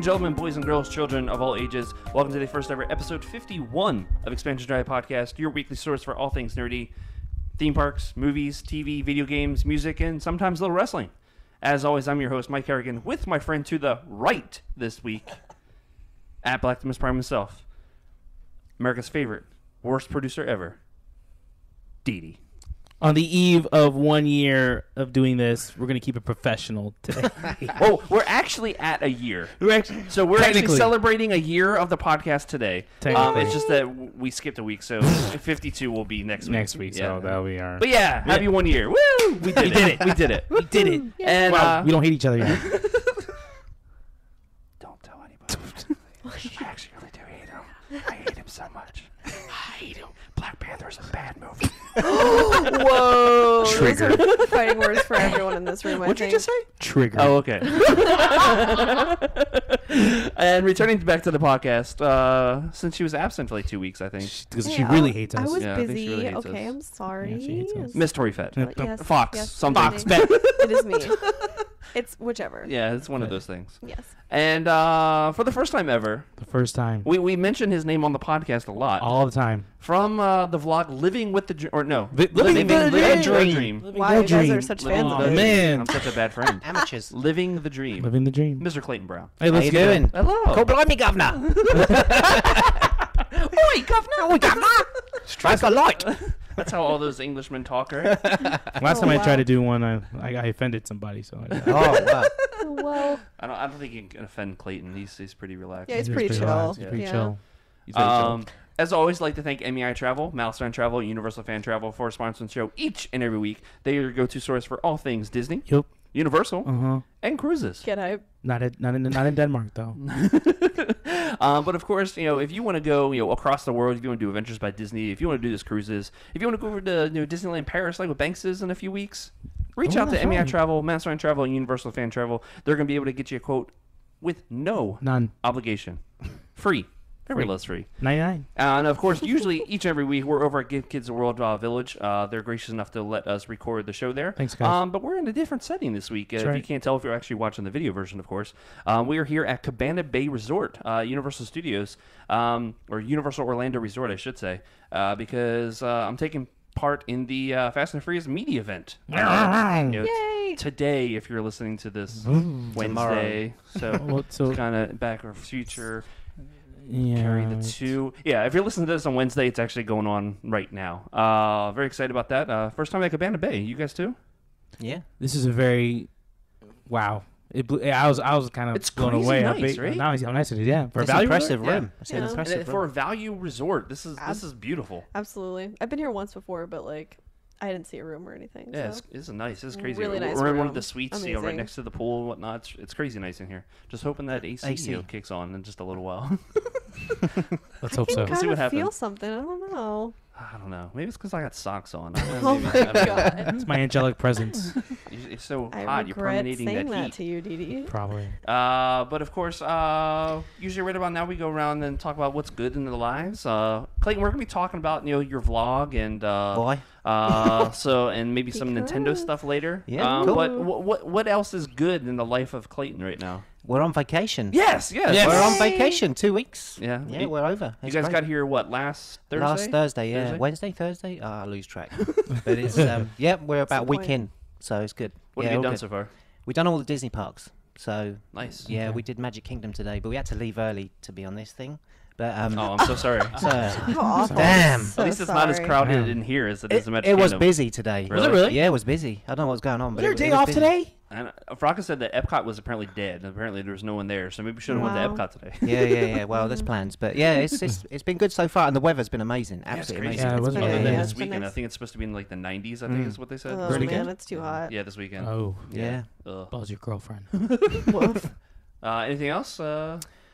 and gentlemen, boys and girls, children of all ages, welcome to the first ever episode 51 of Expansion Drive Podcast, your weekly source for all things nerdy, theme parks, movies, TV, video games, music, and sometimes a little wrestling. As always, I'm your host, Mike Harrigan, with my friend to the right this week, at Blacktimus Prime himself, America's favorite, worst producer ever, Didi. On the eve of 1 year of doing this, we're going to keep it professional today. Oh, we're actually at a year. We're actually celebrating a year of the podcast today. It's just that we skipped a week, so 52 will be next week. Next week, so that'll be our... But yeah, happy 1 year. Woo! We did it. We did it. We did it. And we don't hate each other yet. Don't tell anybody. I actually really do hate him. I hate him so much. I hate him. Black Panther's a bad movie. Whoa! Trigger. Those are fighting words for everyone in this room. What'd you just say? Trigger. Oh, okay. And returning back to the podcast, since she was absent for like 2 weeks, I think. Because she really hates us. I was Yeah, I think she busy. really hates Okay, us. I'm sorry. Yeah, she hates us. Miss Tori Fett. Yes, Fox. yes, Something. Fox. It is me. It's whichever. Yeah, it's one of those things. Yes. And for the first time ever, The first time. we mentioned his name on the podcast a lot. All the time. From the vlog Living with the Dream. Or no. Living the Dream. Why you guys dream. are such Living fans the of it? man. I'm such a bad friend. Amateurs. Living the Dream. Living the dream. Mr. Clayton Brown. Hey, How let's you get doing? Hello. Go blimey, governor. Oi, governor. Oi, governor. Strike a light. That's how all those Englishmen talk, right? Last time I wow. tried to do one, I offended somebody. So Oh, wow. Well, I don't think you can offend Clayton. He's pretty relaxed. yeah, it's He's pretty chill. relaxed. He's pretty Yeah. chill. He's very chill. As always, like to thank MEI Travel, Mouse Fan Travel, Universal Fan Travel for sponsoring the show each and every week. They are your go-to source for all things Disney, Yup. Universal, and cruises. Get hype. Not in Denmark though. But of course, if you want to go, across the world, if you want to do Adventures by Disney, if you want to do this cruises, if you want to go over to Disneyland Paris, like what Banks is in a few weeks, reach out to that's MEI right. Travel, Mouse Fan Travel, and Universal Fan Travel. They're going to be able to get you a quote with no None. obligation, free. Everybody loves free. 99. And of course, usually each and every week we're over at Give Kids a World Village. They're gracious enough to let us record the show there. Thanks, guys. But we're in a different setting this week. If right. you can't tell if you're actually watching the video version, of course. We are here at Cabana Bay Resort, Universal Studios, or Universal Orlando Resort, I should say, because I'm taking part in the Fast and Furious media event. Yay! Today, if you're listening to this Tomorrow. Wednesday, so Well, so it's kind of back or future. yeah. Carry the two. Yeah, if you're listening to this on Wednesday, it's actually going on right now. Very excited about that. First time at Cabana Bay. You guys too? Yeah. This is a very wow. It blew, I was kind of It's blown crazy away. nice, right? How nice it is. Yeah, for a It's an value impressive resort? room. It's an Yeah. impressive And for a room. value resort, this is beautiful. Absolutely. I've been here once before, but I didn't see a room or anything. Yeah, so. it's nice. It's crazy. Really nice We're in one of room. the suites, right Amazing. next to the pool and whatnot. It's crazy nice in here. Just hoping that AC. Kicks on in just a little while. Let's hope I so. can see what kind of feel happens. something. I don't know. I don't know. Maybe it's because I got socks on. Oh Maybe. my I don't know. god. It's my angelic presence, It's so I hot. You're regret permeating saying that that heat. to you, Didi. probably. But of course, usually right about now we go around and talk about what's good in their lives. Clayton, we're gonna be talking about your vlog and Boy. and maybe some Nintendo Because- stuff later. Yeah, cool. But what else is good in the life of Clayton right now? We're on vacation. Yes. Yes. We're on Yay. vacation. 2 weeks. Yeah. Yeah, we're over. You It's guys great. got here last Thursday? Last Thursday, yeah. Thursday? Wednesday, Thursday? I lose track. But it's, yeah, we're about a the week point. in, so it's good. What yeah, have you all done good. so far? We've done all the Disney parks, so Nice. yeah, Okay. we did Magic Kingdom today, but we had to leave early to be on this thing. But Oh, I'm so sorry. so, How awful. Damn. So At least it's not as sorry. crowded Damn. in here as it is in Magic it was Kingdom. busy today. Was it really? Yeah, it was busy. I don't know what's going on. Was But there a it day was off busy. today? And Fraka said that Epcot was apparently dead. And apparently there was no one there, so maybe we should have went to Wow. Epcot today. Yeah. Well, there's plans, but yeah, it's been good so far, and the weather's been amazing. Absolutely crazy. amazing. Yeah, it was been Other good. than Yeah, this it's been weekend, I nice. think it's supposed to be in like the 90s. I think is what they said. Oh Pretty man, good. it's too hot. Yeah, this weekend. Oh, Yeah. Ugh. Buzz your girlfriend. Woof. Anything else?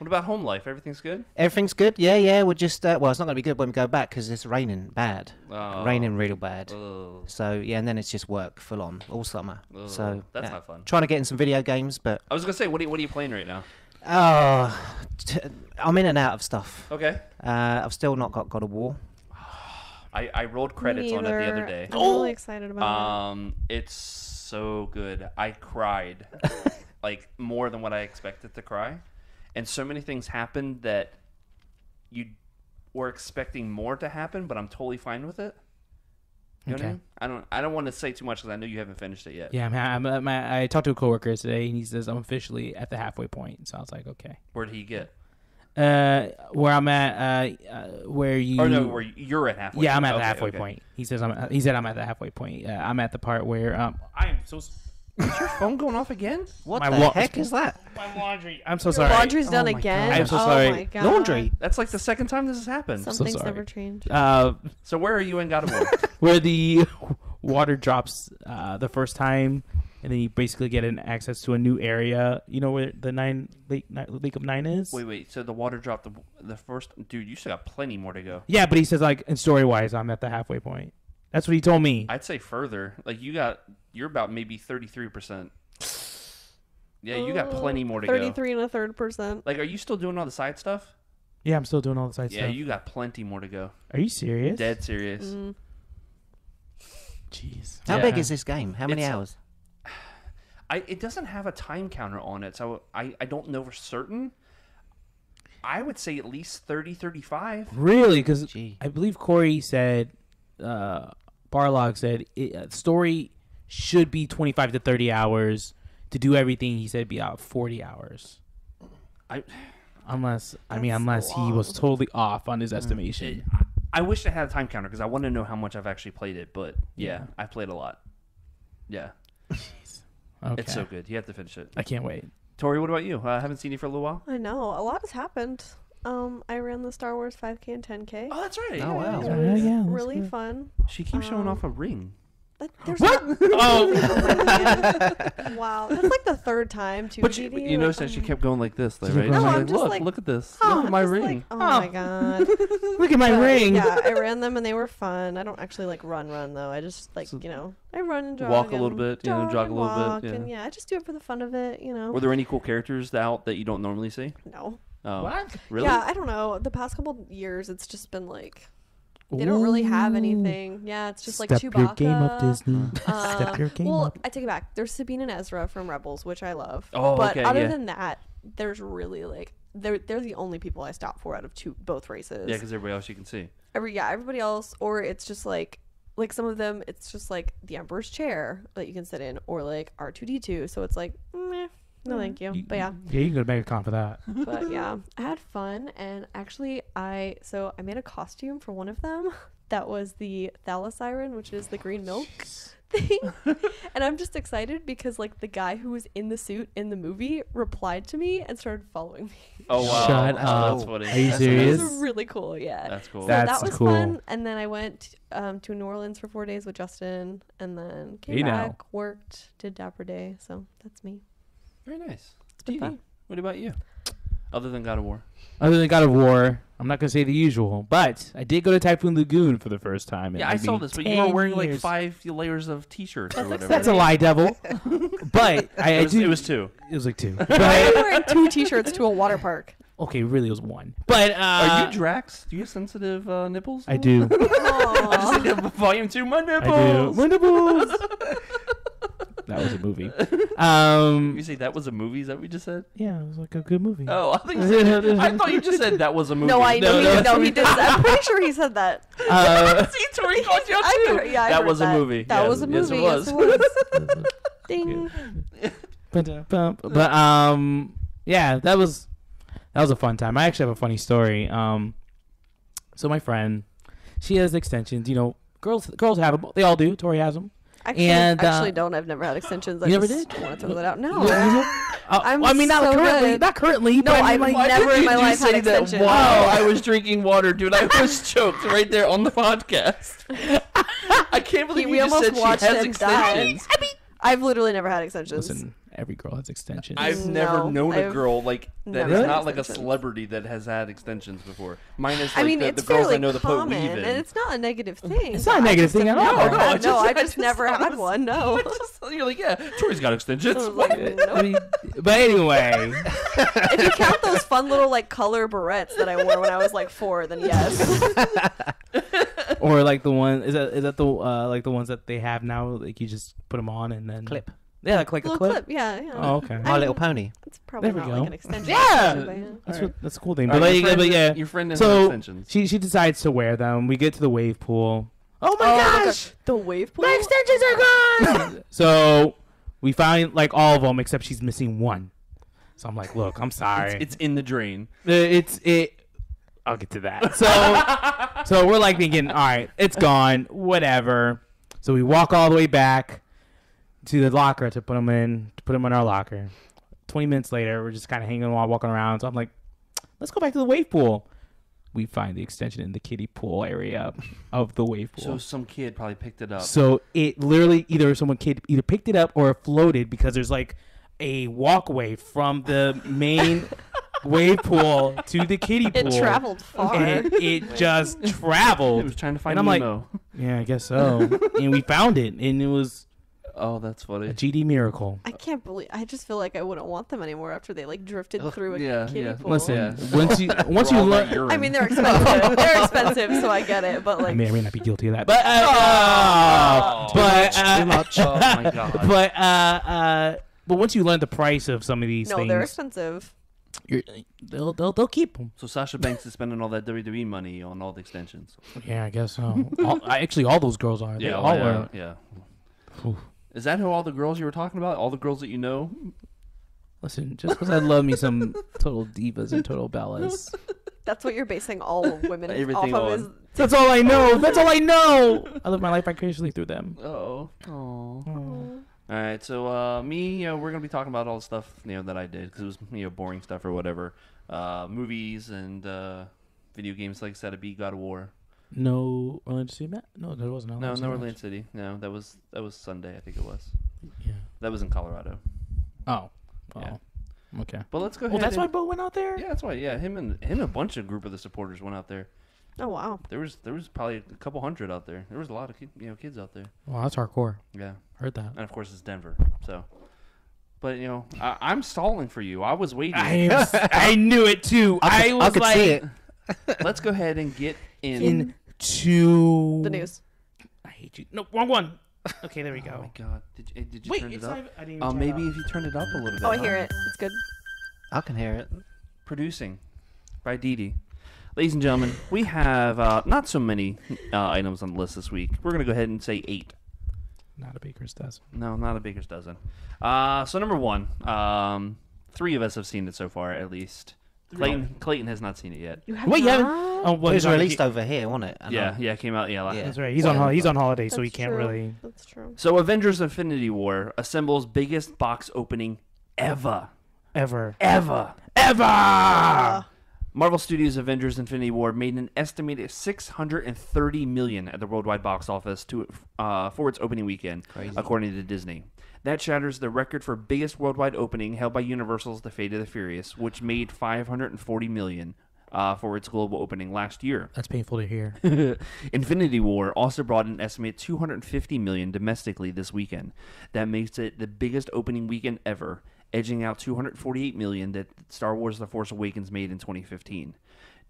What about home life? Everything's good? Everything's good. Yeah. We're just well, it's not going to be good when we go back because it's raining bad, Oh. raining real bad. Ugh. So yeah, and then it's just work full on all summer. Ugh, So that's yeah. not fun. Trying to get in some video games, but I was gonna say, what are you playing right now? I'm in and out of stuff. Okay. I've still not got God of War. I rolled credits on it the other Neither. day. I'm really excited about It's so good. I cried like more than what I expected to cry. and so many things happened that you were expecting more to happen, but I'm totally fine with it. You know what I mean? I don't want to say too much because I know you haven't finished it yet. Yeah, I talked to a coworker today, and he says I'm officially at the halfway point. So I was like, okay. Where did he get? Where I'm at, where you? Or no, where you're at halfway. Yeah, I'm at the halfway point. He said I'm at the halfway point. I'm at the part where I am so. Is your phone going off again? What the heck is that? My laundry. I'm so Your sorry. laundry's done my again. God. I'm so Oh sorry. my God. Laundry. That's like the second time this has happened. Some so things sorry. never change. So where are you in God of War? Where the water drops the first time, and then you basically get an access to a new area. You know where the Lake of Nine is? Wait. So the water dropped the first. Dude, you still got plenty more to go. Yeah, but he says like, in story wise, I'm at the halfway point. That's what he told me. I'd say further. Like you're about maybe 33%. Yeah, you got plenty more to go. 33 and a third percent. Like, are you still doing all the side stuff? Yeah, I'm still doing all the side Yeah, stuff. you got plenty more to go. Are you serious? Dead serious. Jeez. How Yeah. big is this game? How many It's- hours? It doesn't have a time counter on it, so I don't know for certain. I would say at least 30, 35. Really? Because Gee. I believe Corey said, Barlog said, story should be 25 to 30 hours. To do everything, he said it'd be out 40 hours. Unless he was totally off on his estimation. I wish I had a time counter because I want to know how much I've actually played it, but yeah, I've played a lot. Yeah. Okay. It's so good. You have to finish it. I can't wait. Tori, what about you? I haven't seen you for a little while. I know. A lot has happened. I ran the Star Wars 5K and 10K. Oh, that's right. Oh, wow. It was Yeah, that's really good. fun. She keeps showing off a ring. There's What? not- Oh, Wow. That's like the third time, too. But Didi. you noticed that she kept going like this, though, She right? kept going No, She's I'm just like- look at this. Oh, Look at my just ring. like, oh my God. look at my But, ring. Yeah, I ran them and they were fun. I don't actually like run though. I just like, So I run and jog. walk a little and bit, jog a and little walk, bit. Yeah. And I just do it for the fun of it, Were there any cool characters out that you don't normally see? No. Oh, What? really? Yeah, I don't know. The past couple years, it's just been like, they don't really have anything. Yeah, it's just like Step Chewbacca. your game up, Disney. Step your game well, up. I take it back. There's Sabine and Ezra from Rebels, which I love. Oh, but okay, other yeah. than that, there's really like they're the only people I stop for out of both races. Yeah, because everybody else you can see. Everybody else, or it's just like some of them, it's just like the Emperor's chair that you can sit in, or like R2D2. So it's like, meh, no, thank you. But yeah. Yeah, you can go to MegaCon for that. But yeah, I had fun, and actually, I made a costume for one of them that was the Thalasiren, which is the green milk thing, and I'm just excited because like the guy who was in the suit in the movie replied to me and started following me. Oh, wow. Shut Oh, up. That's funny. Are you That's serious? It was really cool. Yeah, That's cool. So That's that was cool. fun, and then I went to New Orleans for 4 days with Justin, and then came You know. back, worked, did Dapper Day. So that's me. Very nice. It's been Didi, fun. what about you? Other than God of War. Other than God of War, I'm not going to say the usual, but I did go to Typhoon Lagoon for the first time. in Yeah, I maybe saw this, but you 10 were wearing like years. 5 layers of t-shirts or whatever. That's a lie, devil. But I do. It was 2. It was like 2. Why are you But, wearing 2 t-shirts to a water park? okay, really, it was 1. But Are you Drax? Do you have sensitive nipples? I do. Aw. Volume 2, my I do. nipples. My nipples. That was a movie. You say that was a movie? Is that what you just said? Yeah, it was like a good movie. Oh, I thought you just said that was a movie. No, I know. No, He did. I'm pretty sure he said that. See, Tori called you out I too. heard- yeah, I that heard was that. a movie. That Yes. was a movie. Yes, it was. Ding. But yeah, that was a fun time. I actually have a funny story. So my friend, she has extensions. You know, girls have them. They all do. Tori has them. Actually, don't. I've never had extensions. I You never just did? want to throw that out. No. I mean, not so currently. good. Not currently. No, but I I've mean, like, never in my life had extensions. Wow, I was drinking water, dude. I was choked right there on the podcast. I can't believe We you just almost said she watched has him die. extensions. I've literally never had extensions. listen, every girl has extensions. I've No, never known a I've girl like that never is had not like a extensions. celebrity that has had extensions before. Mine is like I mean, the it's girls fairly I know that put common, weave in. and it's not a negative thing. It's not a negative thing at all. I just never had one. No. You're like, yeah, Tori's got extensions. I was like, nope. I mean, but anyway, If you count those fun little like color barrettes that I wore when I was like 4, then yes. or like the one is that the like the ones that they have now? Like you just put them on and then Clip. Yeah, like a Little clip. Yeah. Oh, okay. My Little Pony. It's probably There we not go. like an extension. Yeah! But yeah. That's a cool thing. All But, right, like, but yeah, your friend has so extensions. she decides to wear them. We get to the wave pool. Oh my gosh! The wave pool. My extensions are gone. So we find like all of them except she's missing one. So I'm like, look, I'm sorry. It's in the drain. I'll get to that. So we're like thinking, all right, it's gone, whatever. So we walk all the way back to the locker to put them in our locker. 20 minutes later, we're just kind of hanging while walking around. So I'm like, let's go back to the wave pool. We find the extension in the kiddie pool area of the wave pool. So some kid probably picked it up. So it literally either picked it up or it floated because there's like a walkway from the main wave pool to the kiddie pool. It traveled far. And it just traveled. It was trying to find and I'm Nemo. like, yeah, I guess so. And we found it, and it was Oh, that's funny. a GD miracle. I can't believe. I just feel like I wouldn't want them anymore after they like drifted through a kiddie yeah. pool. Listen, Yeah. once you All that learn, urine. I mean, they're expensive. They're expensive, so I get it. But I like, may or may not be guilty of that, but Too much. Oh my god. but once you learn the price of some of these no, things, they're expensive. they'll keep them. So Sasha Banks is spending all that WWE money on all the extensions. Yeah, I guess so. All those girls are. They all are. yeah. Oof. Is that who all the girls you were talking about? All the girls that you know? Listen, just because I love me some total divas and total bellas. That's what you're basing all women Everything off of. on. Is That's all I know. That's all I know. I live my life vicariously through them. Oh. All right, so me, we're gonna be talking about all the stuff that I did because it was boring stuff or whatever, movies and video games. Like I said, I beat God of War. No Orlando City, Matt? No, there wasn't. No, Orlando City. No, that was Sunday. I think it was. Yeah. That was in Colorado. Oh. Yeah. Okay. But let's go ahead. Well, that's why and, Bo went out there. Yeah, that's why. Yeah, him and a bunch of group of the supporters went out there. oh wow. There was probably a couple hundred out there. There was a lot of kids out there. Well, that's hardcore. Yeah, Heard that. and of course it's Denver. So, but I'm stalling for you. I was waiting. I knew it too. I was I could like, see it. Let's go ahead and get in. into The news. I hate you. No, wrong one. Okay, there we Oh go. my God! Did you Wait, turn it it's up? not, I didn't even turn Maybe it up. if you turned it up a little bit. Oh, I hear it. It's good. I can hear it. Producing by Didi. Ladies and gentlemen, we have not so many items on the list this week. We're going to go ahead and say 8. Not a baker's dozen. No, not a baker's dozen. So number 1, 3 of us have seen it so far, at least. Clayton has not seen it yet. You have Wait, you haven't? not? Oh, It well, was he's on- released over here, wasn't it? And Yeah, it came out. Yeah, Yeah. That's right. He's on holiday, so he That's can't true. really. That's true. So Avengers: Infinity War assembles biggest box opening ever. Ever. Marvel Studios' Avengers: Infinity War made an estimated $630 million at the worldwide box office for its opening weekend, Crazy. according to Disney. That shatters the record for biggest worldwide opening held by Universal's The Fate of the Furious, which made $540 million for its global opening last year. That's painful to hear. Infinity War also brought an estimated $250 million domestically this weekend. That makes it the biggest opening weekend ever, edging out $248 million that Star Wars The Force Awakens made in 2015.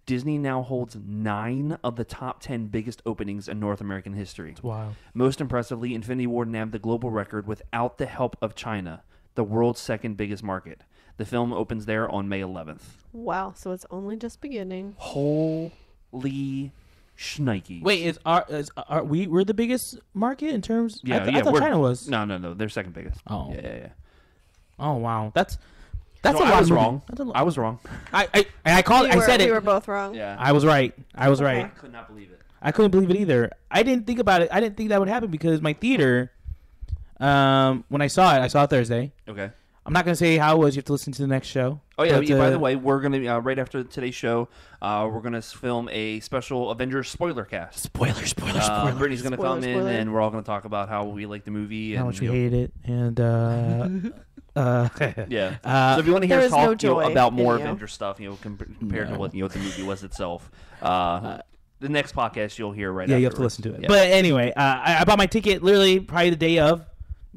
Disney now holds 9 of the top 10 biggest openings in North American history. It's wild. Most impressively, Infinity War nabbed the global record without the help of China, the world's second biggest market. The film opens there on May 11th. Wow. So it's only just beginning. Holy shnikes. Wait, we're the biggest market in terms? Yeah, I thought we're- China was. No, they're second biggest. Oh. Yeah. Oh wow, that's So a lot. I was of movie. wrong. That's a lot. I was wrong. I called. I said We it. were both wrong. Yeah. I was right. I was Okay. right. could not believe it. I couldn't believe it either. I didn't think about it. I didn't think that would happen because my theater, when I saw it Thursday. Okay. I'm not gonna say how it was. You have to listen to the next show. Oh yeah. But, By the way, we're gonna right after today's show, we're gonna film a special Avengers spoiler cast. spoiler. Brittany's gonna Spoiler, come in, spoiler. and we're all gonna talk about how we like the movie How and much we hated it, and yeah. So if you want to hear There us is no talk joy about more in you. Avengers stuff, compared to what the movie was itself, the next podcast you'll hear right. yeah, you have to afterwards. listen to it. Yeah. But anyway, I bought my ticket literally probably the day of,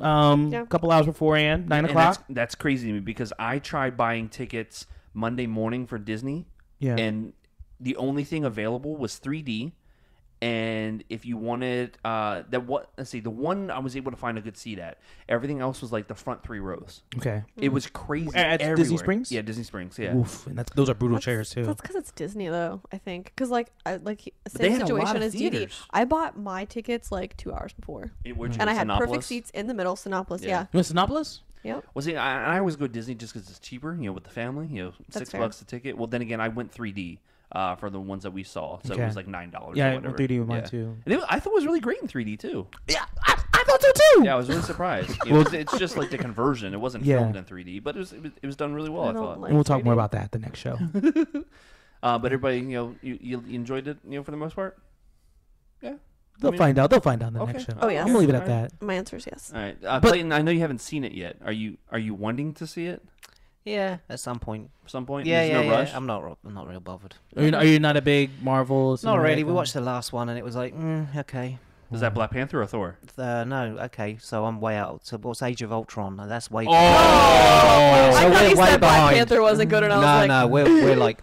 a couple hours beforehand, 9 And o'clock. That's crazy to me because I tried buying tickets Monday morning for Disney, Yeah. and the only thing available was 3D, And if you wanted the one I was able to find a good seat at. Everything else was like the front 3 rows. Okay. It was crazy. At Disney everywhere. Springs? Yeah, Disney Springs. Yeah. Oof, and those are brutal chairs too. That's because it's Disney, though. I think because they same had a lot situation of as Didi. theaters. I bought my tickets like 2 hours before, and I had perfect seats in the middle. Sinopolis, yeah. You went to Sinopolis? Yep. Well, see, I always go to Disney just because it's cheaper. With the family. That's $6 a ticket. Well, then again, I went 3D. For the ones that we saw, so it was like $9. Yeah, or whatever. 3D with mine too. And I thought it was really great in 3D too. Yeah, I thought so too. Yeah, I was really surprised. It's just like the conversion. It wasn't filmed in 3D, but it was done really well. I thought. Like and we'll talk 3D. more about that the next show. But everybody, you enjoyed it, for the most part. Yeah, They'll find out. They'll find out in the Okay. next show. Oh, yes. I'm gonna leave it at All right. that. My answer is yes. All right, Clayton. I know you haven't seen it yet. Are you wanting to see it Yeah, at some point. at some point? Yeah, There's no rush. I'm not real bothered. Are you not a big Marvel? Not really. cinematic We guy? watched the last one and it was like, okay. Is that Black Panther or Thor? No, okay. So I'm way out. So what's Age of Ultron? That's way. Oh, I So thought we're you way said Black behind. Panther wasn't good, and I was like, No, we're like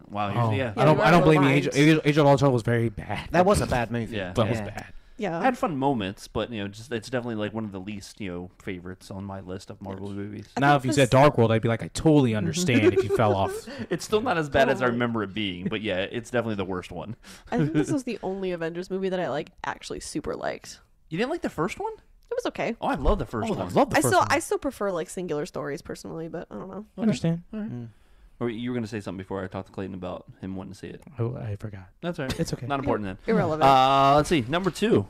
Wow. Oh, Yeah. I don't we're a blame you. little Age of Ultron was very bad. that was a bad movie. Yeah. That was bad. I yeah. had fun moments, but just it's definitely like one of the least favorites on my list of Marvel movies. Now, if you said Dark World, I'd be like, I totally understand if you fell off. It's still not as bad as I remember it being, but yeah, it's definitely the worst one. I think this was the only Avengers movie that I actually super liked. You didn't like the first one? It was okay. Oh, I love the first I one. love the first one. I still prefer singular stories personally, but I don't know. I understand. Or you were going to say something before I talked to Clayton about him wanting to see it. Oh, I forgot. That's all right. It's okay. Not important then. Irrelevant. Let's see. Number 2.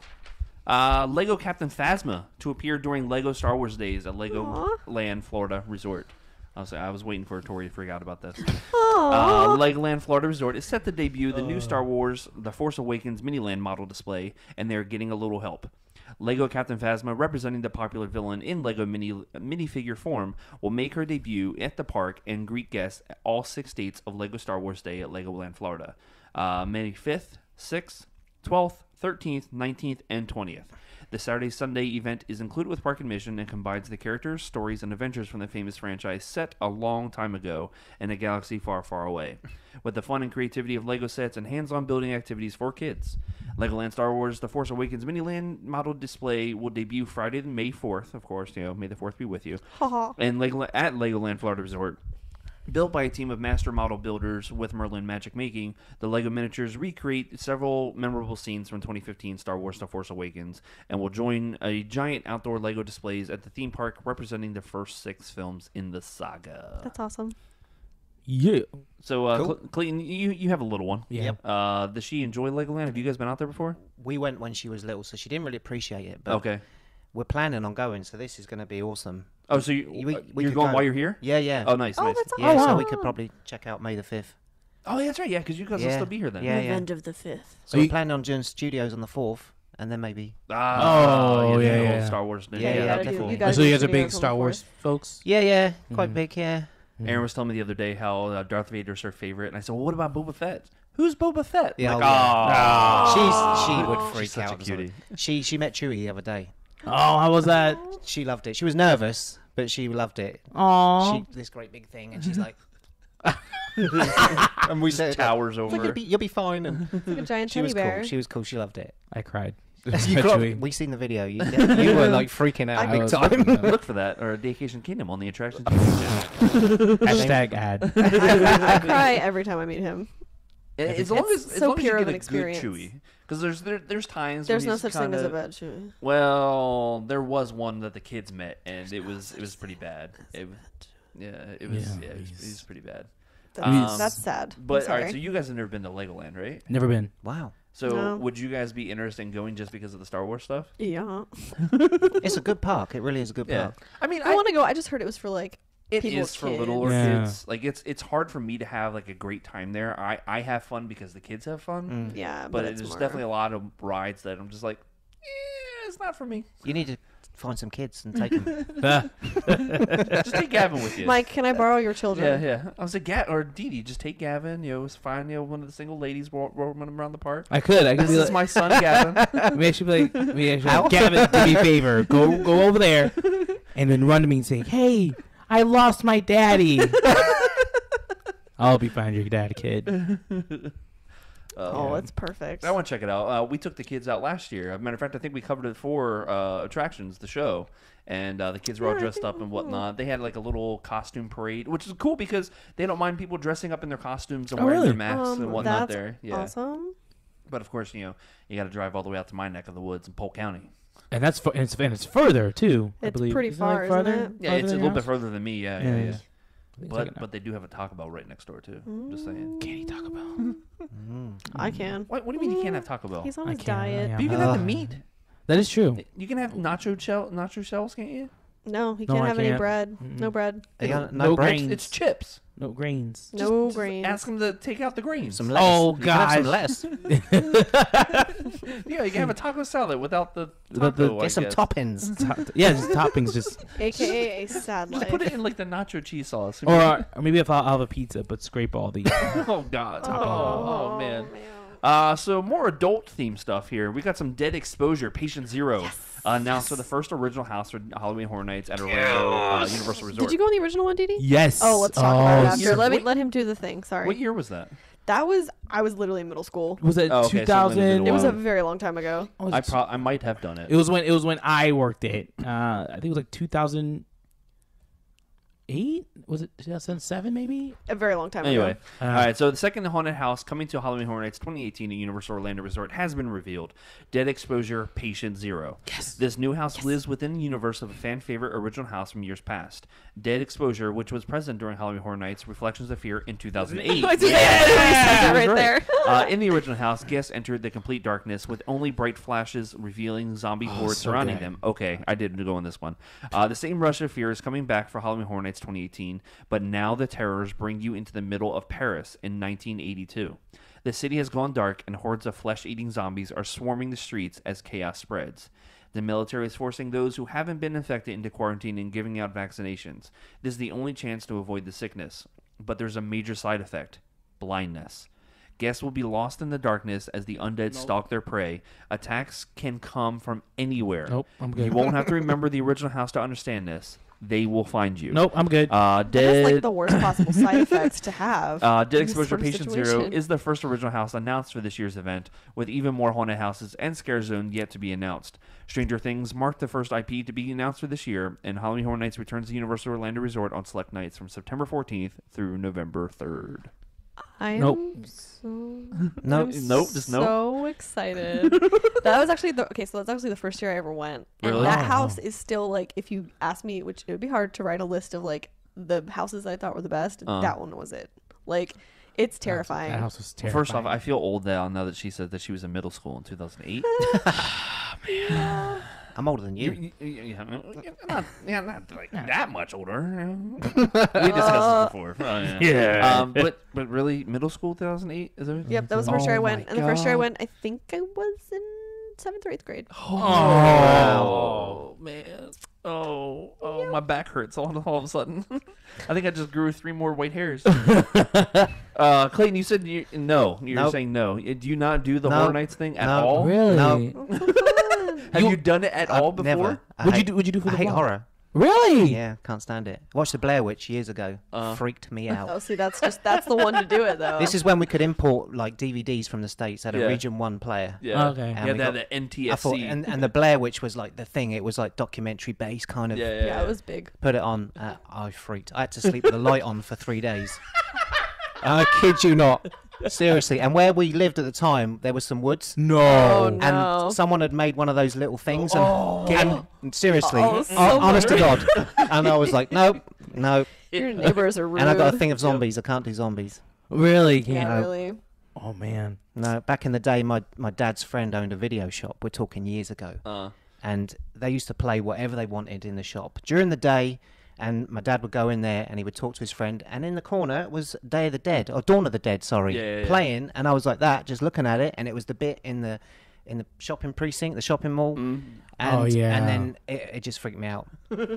Lego Captain Phasma to appear during Lego Star Wars Days at Legoland, Florida Resort. I was waiting for Tori to freak out about this. Legoland, Florida Resort is set to debut the new Star Wars The Force Awakens Miniland model display, and they're getting a little help. Lego Captain Phasma, representing the popular villain in Lego minifigure form, will make her debut at the park and greet guests at all 6 dates of Lego Star Wars Day at Legoland, Florida. May 5th, 6th, 12th, 13th, 19th, and 20th. The Saturday-Sunday event is included with park admission and combines the characters, stories, and adventures from the famous franchise set a long time ago in a galaxy far, far away, with the fun and creativity of Lego sets and hands-on building activities for kids. Legoland Star Wars The Force Awakens Miniland model display will debut Friday, May 4th, of course, may the 4th be with you, and at Legoland Florida Resort. Built by a team of master model builders with Merlin Magic Making, the LEGO miniatures recreate several memorable scenes from 2015 Star Wars The Force Awakens and will join a giant outdoor LEGO displays at the theme park representing the first 6 films in the saga. That's awesome. Yeah. So, Cool. Clayton, you have a little one. Yeah. Does she enjoy Legoland? Have you guys been out there before? We went when she was little, so she didn't really appreciate it. But Okay. we're planning on going, so this is going to be awesome. Oh, so We you're could going go. while you're here? Yeah, yeah. Oh, nice, Oh, nice. that's Yeah, awesome. so we could probably check out May the 5th. Oh, yeah, that's right. Yeah, because you guys will Yeah. still be here then. Yeah, yeah. Revenge of the 5th. So Are we're you- planning on doing studios on the 4th, and then maybe... The yeah, whole yeah. Star Wars. Yeah, you that'd gotta be do- cool. you gotta So do you guys are studios big on the Star Wars 4th. folks? Yeah, quite big, yeah. Aaron was telling me the other day how Darth Vader's her favorite, and I said, "Well, what about Boba Fett? Who's Boba Fett?" Yeah, Like, oh, She would freak She's such out. a cutie. She met Chewie the other day. Oh, how was that? She loved it. She was nervous, but she loved it. Oh. This great big thing, and she's like... and we said, towers "It's over. like, you'll be fine. And It's like a giant she teddy was bear. cool. She was cool. She loved it. I cried. We seen the video. You were like freaking out I big was- time. Look for that or Vacation Kingdom on the attractions. Hashtag ad. I cry every time I meet him. As long as It's as so long as pure you of get an a experience. good Chewy, because there's times There's when no he's such thing as a kinda- bad Chewie. Well, there was one that the kids met, and it was pretty bad. It was pretty bad. That's sad. But I'm all right, sorry. so you guys have never been to Legoland, right? Never been. Wow, So No. would you guys be interested in going just because of the Star Wars stuff? Yeah. it's a good park. It really is a good park. I mean, I want to go. I just heard it was for It people is with for kids. littler Yeah. kids. Like it's hard for me to have like a great time there. I have fun because the kids have fun, Yeah, but it's there's more... definitely a lot of rides that I'm just like, it's not for me. You need to find some kids and take them. Just take Gavin with you. Mike, can I borrow your children? Yeah. I was like, or Didi, just take Gavin. It's fine. One of the single ladies roaming around the park. I could This be is like, my son, Gavin. maybe I should be like, Gavin, do me a favor. Go over there and then run to me and say, hey, I lost my daddy. I'll be fine, your dad, kid. Oh, it's perfect. I want to check it out. We took the kids out last year. As a matter of fact, I think we covered it for attractions, the show. And the kids were all dressed up and whatnot. They had like a little costume parade, which is cool because they don't mind people dressing up in their costumes and wearing their masks and whatnot that's there. Yeah. Awesome. But of course, you got to drive all the way out to my neck of the woods in Polk County. And that's it's further too. I It's believe. pretty Isn't far, like farther? isn't it? Yeah, Farther it's a than little your bit house? further than me. Yeah. I think it's like But they do have a Taco Bell right next door too. Just saying. Can you Taco Bell? I can. What do you mean you can't have Taco Bell? He's on I his can't, diet. yeah. But you can have the meat. That is true. You can have nacho shells, can't you? No, he No, can't I have any can't. bread. Mm-mm. No bread. No bread? grains. It's chips. No grains. No Just grains. ask them to take out the grains. Some lettuce. Oh, You can have some gosh. lettuce. Yeah, you can have a taco salad without the Without the- taco. I Get some guess. toppings. Yeah, just toppings. Just AKA a sad Just life. put it in like the nacho cheese sauce. or maybe if I'll have a pizza, but scrape all the. Oh God. Oh man. So more adult themed stuff here. We got some Dead Exposure, Patient Zero, announced for the first original house for Halloween Horror Nights at Orlando Universal Resort. Did you go on the original one, Didi? Yes. Oh, let's talk about it after. year- Let him do the thing. Sorry. What year was that? That was I was literally in middle school. Was it Oh, okay, so it 2000? It was Wow. a very long time ago. I might have done it. It was when I worked it. I think it was like 2008. Was it 2007? Maybe. A very long time Anyway, ago. all right. So the second haunted house coming to Halloween Horror Nights 2018 at Universal Orlando Resort has been revealed. Dead Exposure, Patient Zero. Yes. This new house lives within the universe of a fan favorite original house from years past. Dead Exposure, which was present during Halloween Horror Nights, Reflections of Fear in 2008. I did that right there. In the original house, guests entered the complete darkness with only bright flashes revealing zombie hordes so surrounding good. them. Okay, I didn't go on this one. The same rush of fear is coming back for Halloween Horror Nights 2018, but now the terrors bring you into the middle of Paris in 1982. The city has gone dark, and hordes of flesh-eating zombies are swarming the streets as chaos spreads. The military is forcing those who haven't been infected into quarantine and giving out vaccinations. This is the only chance to avoid the sickness. But there's a major side effect: blindness. Guests will be lost in the darkness as the undead stalk their prey. Attacks can come from anywhere. Nope, I'm good. You won't have to remember the original house to understand this. They will find you. Nope, I'm good. That's Dead like the worst possible side effects to have. Dead in this Exposure sort of Patient Zero situation. is the first original house announced for this year's event, with even more haunted houses and scare zone yet to be announced. Stranger Things marked the first IP to be announced for this year, and Halloween Horror Nights returns to Universal Orlando Resort on select nights from September 14th through November 3rd. I am Nope. so Nope. I'm Nope, just nope. so excited. That was actually so that's actually the first year I ever went. And Really? that Oh. house is still like, if you ask me, which it would be hard to write a list of like the houses I thought were the best, that one was it. Like, it's terrifying. That house was Well, terrifying. first off, I feel old now that she said that she was in middle school in 2008. I'm older than you. Not like that much older. We discussed this before. Oh, Yeah. But really, middle school 2008 is it? Yep, that was the first year I Oh went. my And the first year I God. went, I think I was in 7th or 8th grade. Oh man. Oh, my back hurts all of a sudden. I think I just grew 3 more white hairs. Clayton, you said you're Nope. saying no. Do you not do the No. Horror Nights thing at No. all? Really? No. Have you done it at all before? Never. What'd you do for I the hate vlog? horror. Really? Yeah, can't stand it. Watched the Blair Witch years ago. Freaked me out. Oh, see, that's the one to do it, though. This is when we could import like DVDs from the States. Had a Yeah. Region 1 player. Yeah. Okay. Yeah, we that got- the NTSC. I thought, and the Blair Witch was like the thing. It was like documentary based kind of. Yeah, it was big. Put it on. I freaked. I had to sleep with the light on for 3 days. I kid you not. Seriously. And where we lived at the time, there was some woods. No. Oh, no. And someone had made one of those little things. And seriously, Oh, so honest to God. And I was like, nope, no. Your neighbors are rude. And I got a thing of zombies. I can't do zombies. Really? Yeah, Can't. really. Oh man. No, back in the day, my dad's friend owned a video shop. We're talking years ago. And they used to play whatever they wanted in the shop during the day. And my dad would go in there and he would talk to his friend. And in the corner was Day of the Dead, or Dawn of the Dead, sorry, Yeah. playing. And I was like that, just looking at it. And it was the bit in the shopping precinct, the shopping mall. And, Oh, yeah. And then it just freaked me out.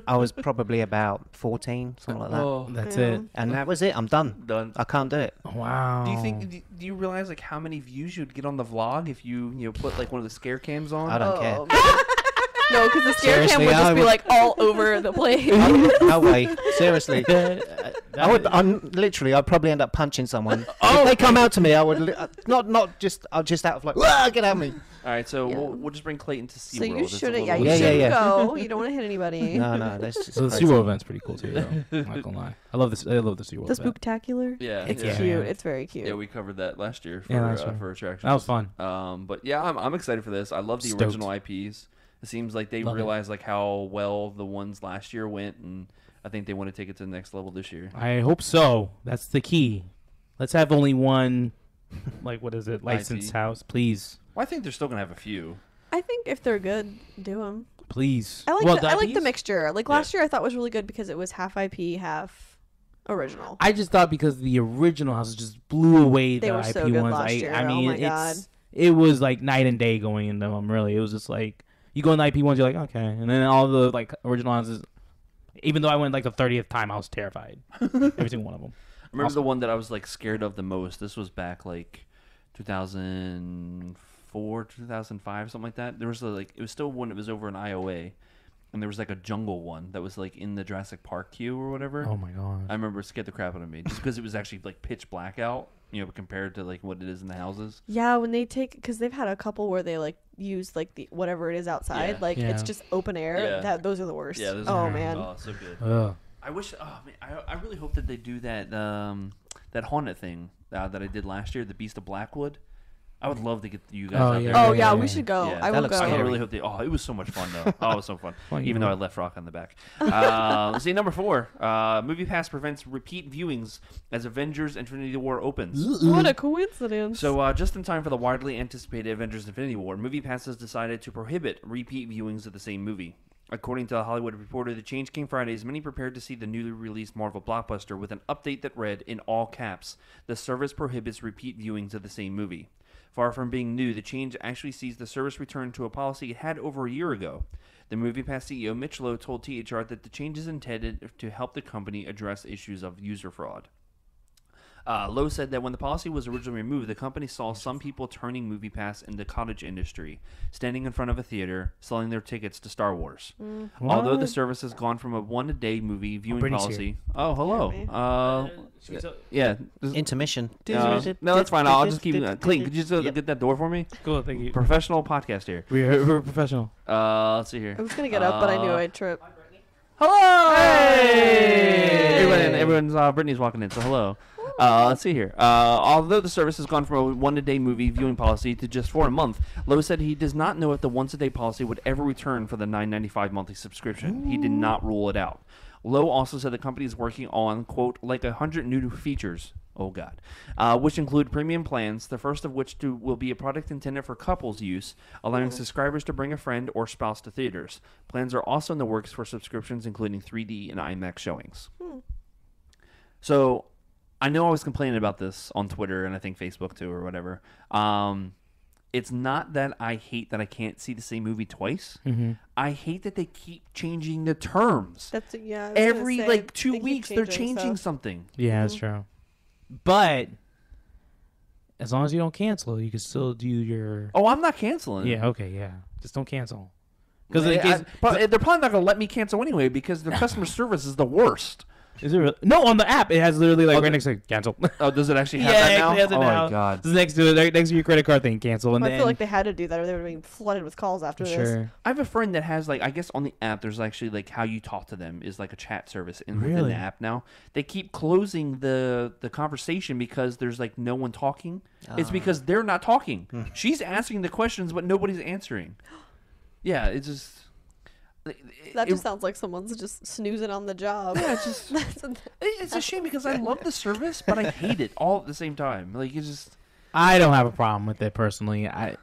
I was probably about 14, something like that. Oh, That's Yeah. it. And that was it. I'm done. done. I can't do it. Wow. Do you think? Do you realize like how many views you'd get on the vlog if you put like one of the scare cams on? I don't care. Oh, man. No, because the scare cam Seriously, would I just be would- like all over the place. No way. Seriously. I'd probably end up punching someone. If they come out to me, I would not just. I'll just out of like, "Wah, get at me." All right, so we'll just bring Clayton to SeaWorld. So you shouldn't. Yeah, You you should shouldn't go. You don't want to hit anybody. No, that's just. So the SeaWorld event's pretty cool too. Though. I'm not gonna lie. I love this. I love the SeaWorld. The event. Spooktacular. Yeah, It's yeah. cute. Yeah. It's very cute. Yeah, we covered that last year for attractions. That was fun. But yeah, I'm excited for this. I love the Stoked. original IPs. It seems like they Love it. realized like how well the ones last year went, and I think they want to take it to the next level this year. I hope so. That's the key. Let's have only one, like what is it, licensed IP. house, please, Well, I think they're still gonna have a few. I think if they're good, do them. please. I like Well, I like the IPs? mixture. Like last year, I thought was really good because it was half IP, half original. I just thought because the original houses just blew away They the were IP so good ones. last year. I Oh mean, my God. it was like night and day going into them. Really, it was just like you go in the IP ones, you're like okay, and then all the like original houses. Even though I went like the 30th time, I was terrified. Every single one of them. I remember the one that I was like scared of the most. This was back like 2004, 2005, something like that. There was it was still when it was over in IOA, and there was like a jungle one that was like in the Jurassic Park queue or whatever. Oh my god. I remember it scared the crap out of me just because it was actually like pitch black out, compared to like what it is in the houses. Yeah, when they take, because they've had a couple where they like use like the whatever it is outside, Yeah. like Yeah. it's just open air. Yeah. Those are the worst. Yeah, those oh are, man. oh, so good. Ugh. I wish. Oh man, I really hope that they do that that haunted thing that I did last year, the Beast of Blackwood. I would love to get you guys Oh, out yeah. there. Oh Yeah, yeah, yeah. we should go. Yeah, I that will looks go. I scary. really hope they. Oh, it was so much fun though. Oh, it was so fun. Well, you Even know. though I left Rock on the back. Let's see, number 4. Movie Pass prevents repeat viewings as Avengers: Infinity War opens. What a coincidence. So, just in time for the widely anticipated Avengers: Infinity War, Movie Pass has decided to prohibit repeat viewings of the same movie. According to the Hollywood Reporter, the change came Friday as many prepared to see the newly released Marvel blockbuster with an update that read, in all caps, "The service prohibits repeat viewings of the same movie." Far from being new, the change actually sees the service return to a policy it had over a year ago. The MoviePass CEO Mitch Lowe told THR that the change is intended to help the company address issues of user fraud. Lowe said that when the policy was originally removed, the company saw some people turning MoviePass in the cottage industry, standing in front of a theater, selling their tickets to Star Wars. Although the service has gone from a one-a-day movie viewing Brittany's policy. Oh, hello. Yeah, Yeah. Intermission. No, that's fine. I'll just keep. Clayton, could you just get that door for me? cool. Thank you. Professional podcast here. We're professional. Let's see here. I was gonna get up, but I knew I'd trip. Hello. Hey! Everyone's Brittany's walking in, so hello. Let's see here. Although the service has gone from a one-a-day movie viewing policy to just 4 a month, Lowe said he does not know if the once-a-day policy would ever return for the $9.95 monthly subscription. He did not rule it out. Lowe also said the company is working on, quote, like 100 new features. Oh, God. Which include premium plans, the first of which will be a product intended for couples use, allowing subscribers to bring a friend or spouse to theaters. Plans are also in the works for subscriptions, including 3D and IMAX showings. So, I know I was complaining about this on Twitter and I think Facebook too or whatever. It's not that I hate that I can't see the same movie twice. I hate that they keep changing the terms. That's yeah. I was Every gonna say, like 2 they keep weeks they're changing stuff. something. Yeah, that's true. But as long as you don't cancel, you can still do your. Oh, I'm not canceling. Yeah. Okay. Yeah. Just don't cancel. Because But they're probably not going to let me cancel anyway because their customer service is the worst. is it really? No, on the app it has literally like Oh, right next to cancel. Oh, does it actually have Yeah, that now? it has it Oh now. my God. It's next to it, next to your credit card thing, cancel, and I then feel like they had to do that, or they would have been flooded with calls after this. sure. I have a friend that has like I guess on the app there's actually like how you talk to them is like a chat service within Really? the app now. They keep closing the conversation because there's like no one talking. It's because they're not talking. She's asking the questions but nobody's answering. Yeah, it's just That just sounds like someone's just snoozing on the job. yeah, it's just it's a shame because I love the service but I hate it all at the same time. Like it's just I don't have a problem with it personally. I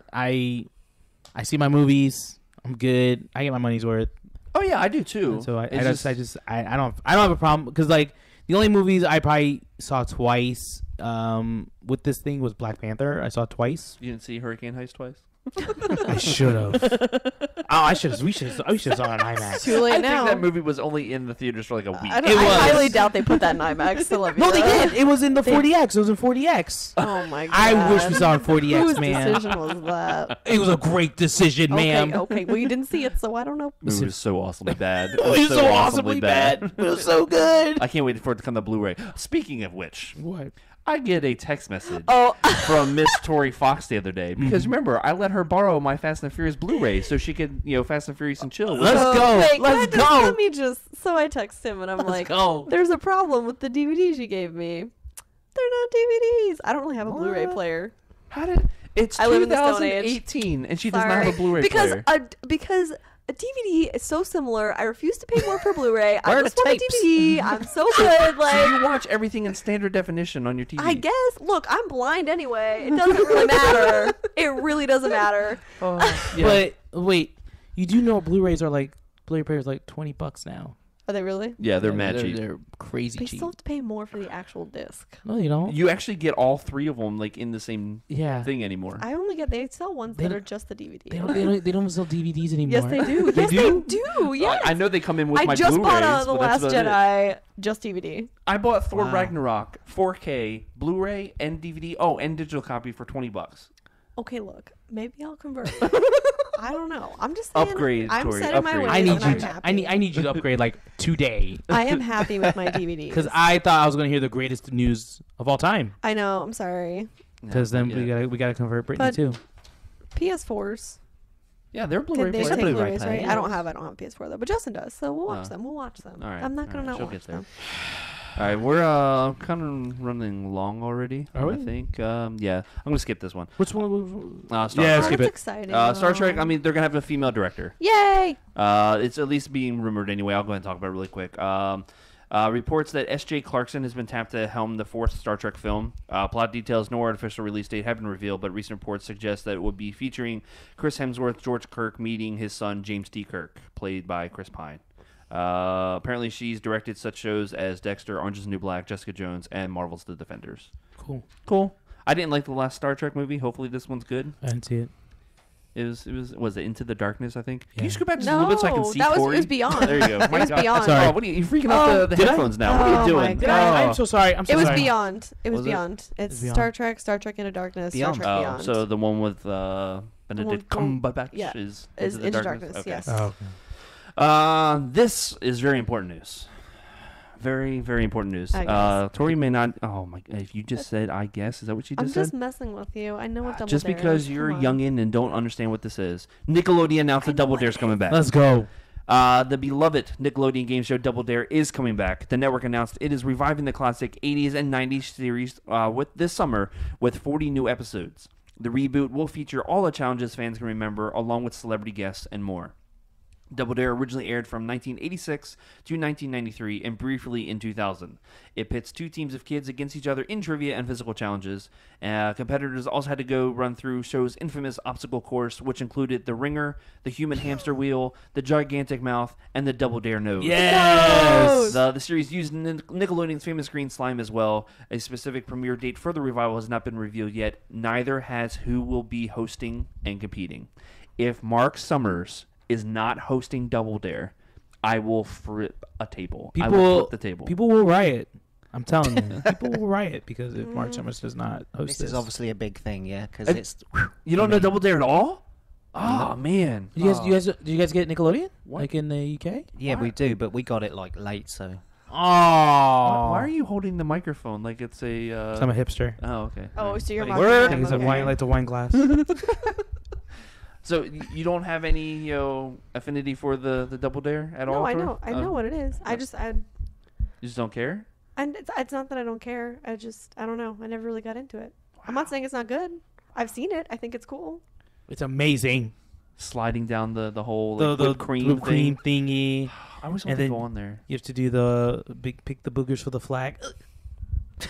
see my movies. I'm good. I get my money's worth. oh yeah, I do too. So I It's don't have a problem because like the only movies I probably saw twice with this thing was Black Panther. I saw twice. you didn't see Hurricane Heist twice? I should have. We should have saw it on IMAX. Too late I now. think that movie was only in the theaters for like a week. I It was. highly doubt they put that in IMAX. So let me No, they know. did. It was in the 40X. It was in 40X. Oh my god! I wish we saw it in 40X, Whose man. decision was that? It was a great decision, ma'am. Okay. Well, you didn't see it, so I don't know. It was so awesomely bad. It was so awesomely bad. It was so good. I can't wait for it to come to Blu-ray. Speaking of which, What? I get a text message Oh, from Miss Tori Fox the other day because remember I let her borrow my Fast and Furious Blu-ray so she could Fast and Furious and chill. Let's go. wait, Let's can I go. let me just. So I text him and I'm like, go. "There's a problem with the DVDs you gave me. They're not DVDs. I don't really have a Blu-ray player. How did it's I live in the Stone Age. 2018 and she does Sorry. not have a Blu-ray because player? Because a DVD is so similar. I refuse to pay more for Blu-ray. Where I are just the want tapes? a DVD. I'm so good. So Like you watch everything in standard definition on your TV. I guess. Look, I'm blind anyway. It doesn't really matter. It really doesn't matter. Yeah. But wait, you do know Blu-rays are like Blu-ray players like $20 now. Are they really? Yeah, they're mad cheap. They're crazy They cheap. still have to pay more for the actual disc. No, you don't. You actually get all three of them like in the same Yeah. thing anymore. I only get. They sell ones They that don't- are just the DVD. They don't sell DVDs anymore. Yes, they do. They Yes, do? they do. Yes. I know they come in with I my just Blu-rays. bought The but that's Last about it. Jedi just DVD. I bought Thor Wow. Ragnarok 4K Blu-ray and DVD. Oh, and digital copy for $20. Okay, look, maybe I'll convert. I don't know. I'm just saying. Upgrade, I'm Tori, setting my upgrade. ways. I need and I'm you. happy. I need you to upgrade like today. I am happy with my DVDs. Because I thought I was going to hear the greatest news of all time. I know. I'm sorry. Because then Yeah. we gotta convert Britney But- too. PS4s. Yeah, they're They Blu-ray take players. Blu-ray Blu-rays, player, right? yeah. I don't have a PS4 though, but Justin does. So we'll watch Oh. them. We'll watch them. All right, I'm not all gonna right, not she'll watch get there. them. All right, we're kind of running long already. Are we? I think. Yeah, I'm gonna skip this one. Which one? Star Yeah, Oh, skip that's it. exciting. Star Trek. though. I mean, they're gonna have a female director. Yay! It's at least being rumored anyway. I'll go ahead and talk about it really quick. Reports that S.J. Clarkson has been tapped to helm the fourth Star Trek film. Plot details nor official release date have been revealed, but recent reports suggest that it will be featuring Chris Hemsworth, George Kirk meeting his son James T. Kirk, played by Chris Pine. Apparently, she's directed such shows as Dexter, Orange is the New Black, Jessica Jones, and Marvel's The Defenders. Cool. I didn't like the last Star Trek movie. Hopefully, this one's good. I didn't see it. Was it Into the Darkness, I think? Can Yeah. you scoot back just a little bit so I can see that Corey? it was Beyond. There you go. My was God. Beyond. Sorry. Oh, what are you freaking out the did I? headphones now? What are Oh, you doing? my God. I'm so sorry. I'm so It was sorry. Beyond. It was Was it? Beyond. It's Beyond. Star Trek Into Darkness, Beyond. Star Trek Oh, Beyond. so the one with Benedict Cumberbatch yeah, is Into Darkness, Okay. yes. Oh, okay. This is very important news. Very, very important news. I guess. Tori may not. Oh my! If you just said, I guess, is that what you I'm just just said? messing with you. I know what Double Just Dare because is. you're Come on. youngin' and don't understand what this is, Nickelodeon announced that Double Dare's coming back. Let's go. The beloved Nickelodeon game show Double Dare is coming back. The network announced it is reviving the classic 80s and 90s series with this summer with 40 new episodes. The reboot will feature all the challenges fans can remember, along with celebrity guests and more. Double Dare originally aired from 1986 to 1993 and briefly in 2000. It pits two teams of kids against each other in trivia and physical challenges. Competitors also had to go run through show's infamous obstacle course, which included the ringer, the human hamster wheel, the gigantic mouth, and the Double Dare nose. Yes. The series used Nickelodeon's famous green slime as well. A specific premiere date for the revival has not been revealed yet. Neither has who will be hosting and competing. If Mark Summers is not hosting Double Dare, I will flip a table. I will flip the table. People will riot. I'm telling you, people will riot because if Mark Summers does not host This is obviously a big thing, yeah, because And- it's. You don't know Double Dare at all? Oh man! Do you guys get Nickelodeon? Like in the UK? Yeah, we do, but we got it like late, so. Oh, Why are you holding the microphone like it's a? I'm a hipster. Oh, okay. Oh, so you're Like, mocking I him, think it's a okay. wine, like the wine glass. So you don't have any affinity for the Double Dare at all? No, I Tor? know. I know what it is. I You just don't care? and it's not that I don't care. I don't know. I never really got into it. I'm not saying it's not good. I've seen it. I think it's cool. It's amazing. Sliding down the whole The like, whipped cream whipped cream thing. thingy. I always And want to then- go on there. You have to do the pick the boogers for the flag.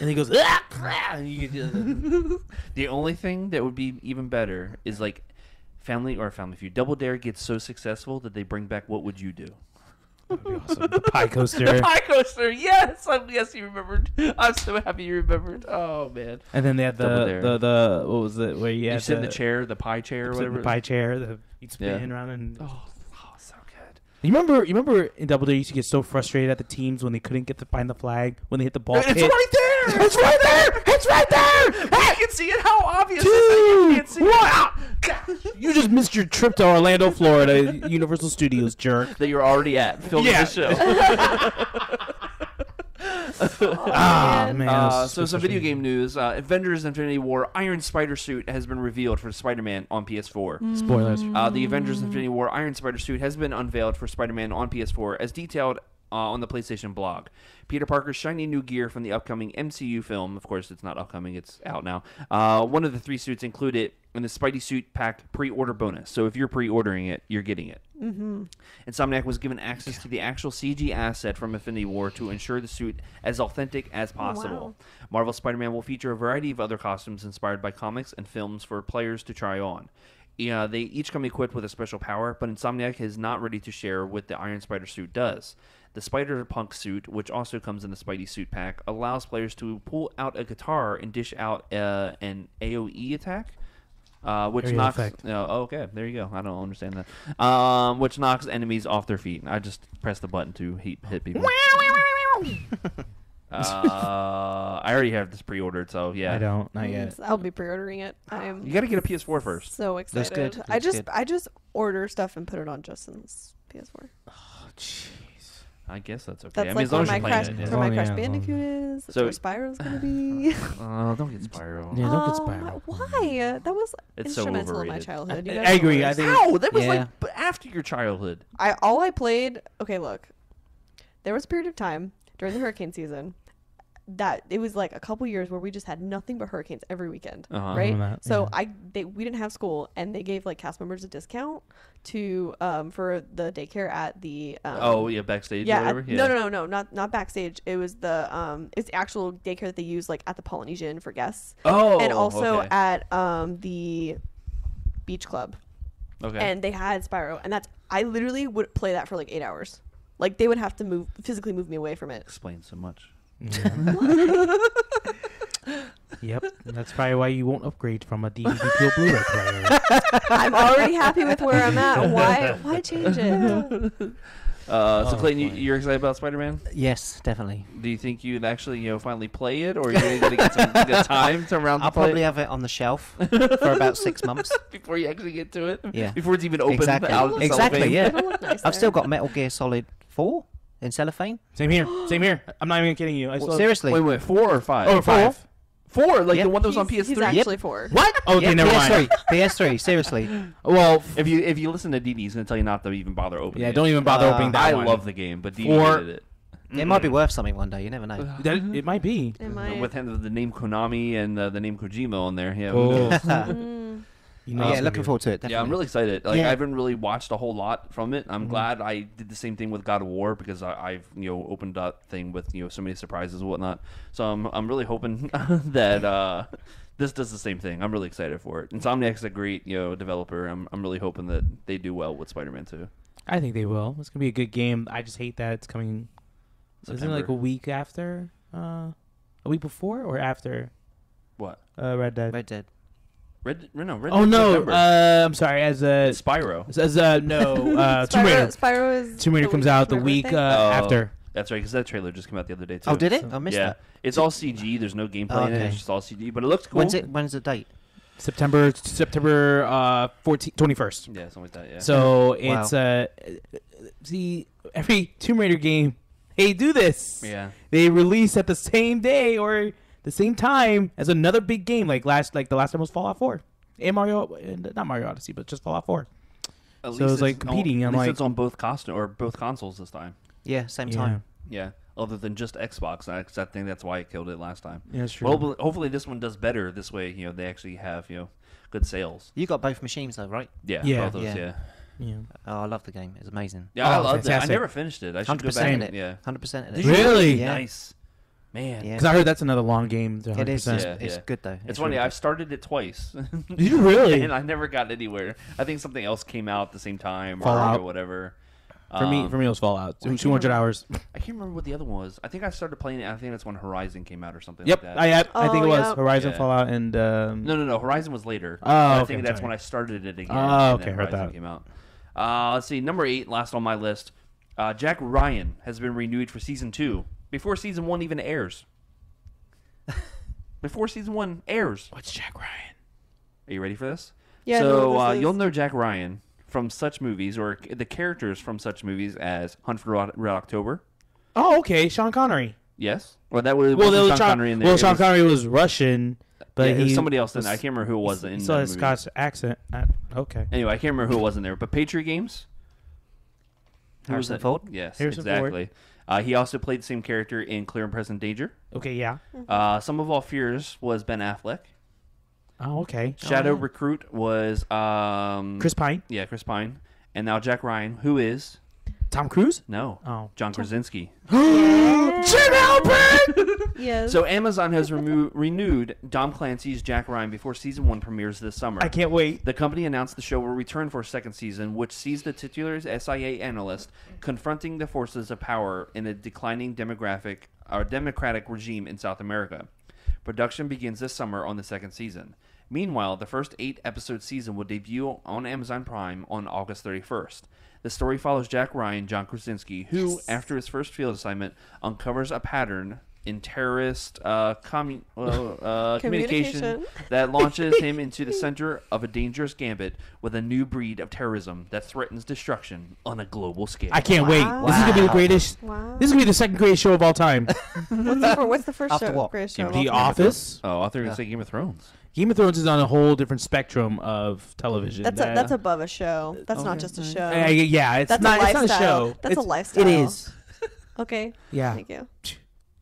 And he goes, "Ah!" And you do The only thing that would be even better is like Family Feud. Double Dare gets so successful that they bring back What Would You Do? That'd be awesome. The pie coaster. The pie coaster, yes, yes, you remembered. I'm so happy you remembered. Oh man. And then they had the what was it? Where you sit in the chair, the pie chair, or whatever. The pie chair. You'd spin around and. Oh, so good. You remember in Double Dare you used to get so frustrated at the teams when they couldn't get to find the flag when they hit the ball. It's right there. It's right there. It's right there. I can see it. How obvious is that? You can't see it. You just missed your trip to Orlando, Florida, Universal Studios, jerk. That you're already at filming the show. Man. So some video game news. Avengers Infinity War Iron Spider suit has been revealed for Spider-Man on PS4. Spoilers. The Avengers Infinity War Iron Spider suit has been unveiled for Spider-Man on PS4 as detailed on the PlayStation blog. Peter Parker's shiny new gear from the upcoming MCU film. Of course, it's not upcoming. It's out now. One of the 3 suits included in the Spidey suit pack pre-order bonus. So if you're pre-ordering it, you're getting it. Mm-hmm. Insomniac was given access to the actual CG asset from Infinity War to ensure the suit as authentic as possible. Wow. Marvel Spider-Man will feature a variety of other costumes inspired by comics and films for players to try on. They each come equipped with a special power, but Insomniac is not ready to share what the Iron Spider suit does. The Spider-Punk suit, which also comes in the Spidey suit pack, allows players to pull out a guitar and dish out an AoE attack. Which Area knocks. effect. Oh, okay, there you go. I don't understand that. Which knocks enemies off their feet. I just press the button to hit people. I already have this pre-ordered, so yeah. I don't, not yet. I'll be pre-ordering it. You got to get a PS4 first. So excited. That's good. I just order stuff and put it on Justin's PS4. Oh, jeez. I guess that's okay. That's I mean, like as long where as my you're Crash, playing it. that's where my Crash yeah. Bandicoot is. That's So- where Spyro's gonna be. Don't get Spyro. Yeah, don't get Spyro. Why? That was It's so instrumental in my overrated. childhood. You I guys know agree. this. I think. Ow! That was Yeah. like after your childhood. All I played. Okay, look. There was a period of time during the hurricane season that it was like a couple years where we just had nothing but hurricanes every weekend, Uh-huh. right? That, So yeah. we didn't have school, and they gave like cast members a discount to for the daycare at the Backstage or yeah, whatever. no, not backstage. It was it's the actual daycare that they use like at the Polynesian for guests. Oh, And also okay. at the beach club. Okay. And they had Spyro, and I literally would play that for like 8 hours. Like they would have to physically move me away from it. Explains so much. Yeah. Yep, that's probably why you won't upgrade from a DVD to a Blu-ray player. I'm already happy with where I'm at. Why change it? So Clayton, funny. you're excited about Spider-Man? Yes, definitely. Do you think you'd actually, finally play it, or are you going to get some good time to round I'll the play probably have it on the shelf for about 6 months. before you actually get to it? Yeah. Before it's even open Exactly. out of the Exactly, cellophane? yeah. It'll look nice I've still there. got Metal Gear Solid 4 in cellophane. Same here. Same here. I'm not even kidding you. I still Seriously. Wait, 4 or 5? Oh, 5. 4, like Yep. the one that was on He's PS3? actually 4. What? Okay, Yeah, never mind. PS3, seriously. Well, If you listen to Didi, he's going to tell you not to even bother opening yeah, it. don't even bother opening that I one. love the game, but Didi 4. hated it. It might be worth something one day. You never know. It might be. Am I? With him, the name Konami and the name Kojima on there. Yeah, Oh. Mm. You know yeah, it's gonna looking be- forward to it. Definitely. Yeah, I'm really excited. Like Yeah. I haven't really watched a whole lot from it. I'm glad I did the same thing with God of War because I've opened that thing with so many surprises and whatnot. So I'm really hoping that this does the same thing. I'm really excited for it. Insomniac's a great developer. I'm really hoping that they do well with Spider-Man 2. I think they will. It's gonna be a good game. I just hate that it's coming. Isn't it like a week after? A week before or after? What? Red Dead. Red Dead. Red Oh no! September. I'm sorry. As a Spyro. Tomb Raider. Spyro is. Tomb Raider comes out the my week birthday. after. That's right, because that trailer just came out the other day too. Oh, did it? So- I missed yeah, that. it's all CG. There's no gameplay in it. Okay. It's just all CG, but it looks cool. When's the date? September 21st. Yeah, something like that. Yeah. So Wow. it's see every Tomb Raider game they do this. yeah. They release at the same day or the same time as another big game like the last time was Fallout 4 and not Mario Odyssey but just Fallout 4. At So it's like competing. At I'm least like, it's on both both consoles this time. Yeah, same yeah, time. Yeah, other than just Xbox. I think that's why it killed it last time. yeah, it's true. Well, hopefully this one does better. This way, they actually have good sales. You got both machines though, right? Yeah, Yeah. both those. Yeah. Yeah, yeah. Oh, I love the game. It's amazing. I Oh, loved it. I fantastic. never finished it. I should go 100% back. in And, it. yeah, 100% in Did it. you Really? Yeah. Nice, man. Yeah. Because I heard that's another long game. To 100%. It is. Yeah. It's good though. It's funny. really I've good. started it twice. Did you really? And I never got anywhere. I think something else came out at the same time or Fallout. whatever. For me, it was Fallout. 200 hours. I can't remember what the other one was. I think I started playing it. I think that's when Horizon came out or something Yep, like that. I think it was yeah. Horizon, Yeah. Fallout, and No. Horizon was later. Oh, I okay, think that's sorry. when I started it again. Oh, and okay, then heard Horizon that. came out. Let's see. Number 8, last on my list. Jack Ryan has been renewed for season 2 before season 1 even airs. Before season 1 airs. What's Jack Ryan? Are you ready for this? Yeah, I know So what this is. you'll know Jack Ryan from such movies, or the characters from such movies as Hunt for Red October. Oh, okay, Sean Connery. Yes. Well, that was Well, there was Sean Connery in there. Well, It Sean was- Connery was Russian, but yeah, it was he somebody else in there. I can't remember who it was in He that still has movie. Scotch accent. Okay. Anyway, I can't remember who it was in there. But Patriot Games. Who was Harrison that? Ford? Yes, Harrison exactly. He also played the same character in Clear and Present Danger. Okay, yeah. Some of All Fears was Ben Affleck. Oh, okay. Shadow Recruit was Chris Pine. Yeah, Chris Pine. And now Jack Ryan, who is Tom Cruise? no Oh. John Krasinski. Jim Halpert! Yes. So Amazon has renewed Tom Clancy's Jack Ryan before season 1 premieres this summer. I can't wait. The company announced the show will return for a second season, which sees the titular SIA analyst confronting the forces of power in a declining democratic regime in South America. Production begins this summer on the second season. Meanwhile, the first 8-episode season will debut on Amazon Prime on August 31st. The story follows Jack Ryan, John Krasinski, who, after his first field assignment, uncovers a pattern in terrorist communication that launches him into the center of a dangerous gambit with a new breed of terrorism that threatens destruction on a global scale. I can't wait. Wow. This is gonna be the greatest. Wow. This is gonna be the second greatest show of all time. What's the first After show? what? Greatest show of The all time? Office. Oh, I thought you were going to say Game of Thrones. Game of Thrones is on a whole different spectrum of television. That's above a show. That's not just a show. Yeah, it's That's a not. It's not a lifestyle. show. That's a It's- lifestyle. It is. Okay. Yeah. Thank you.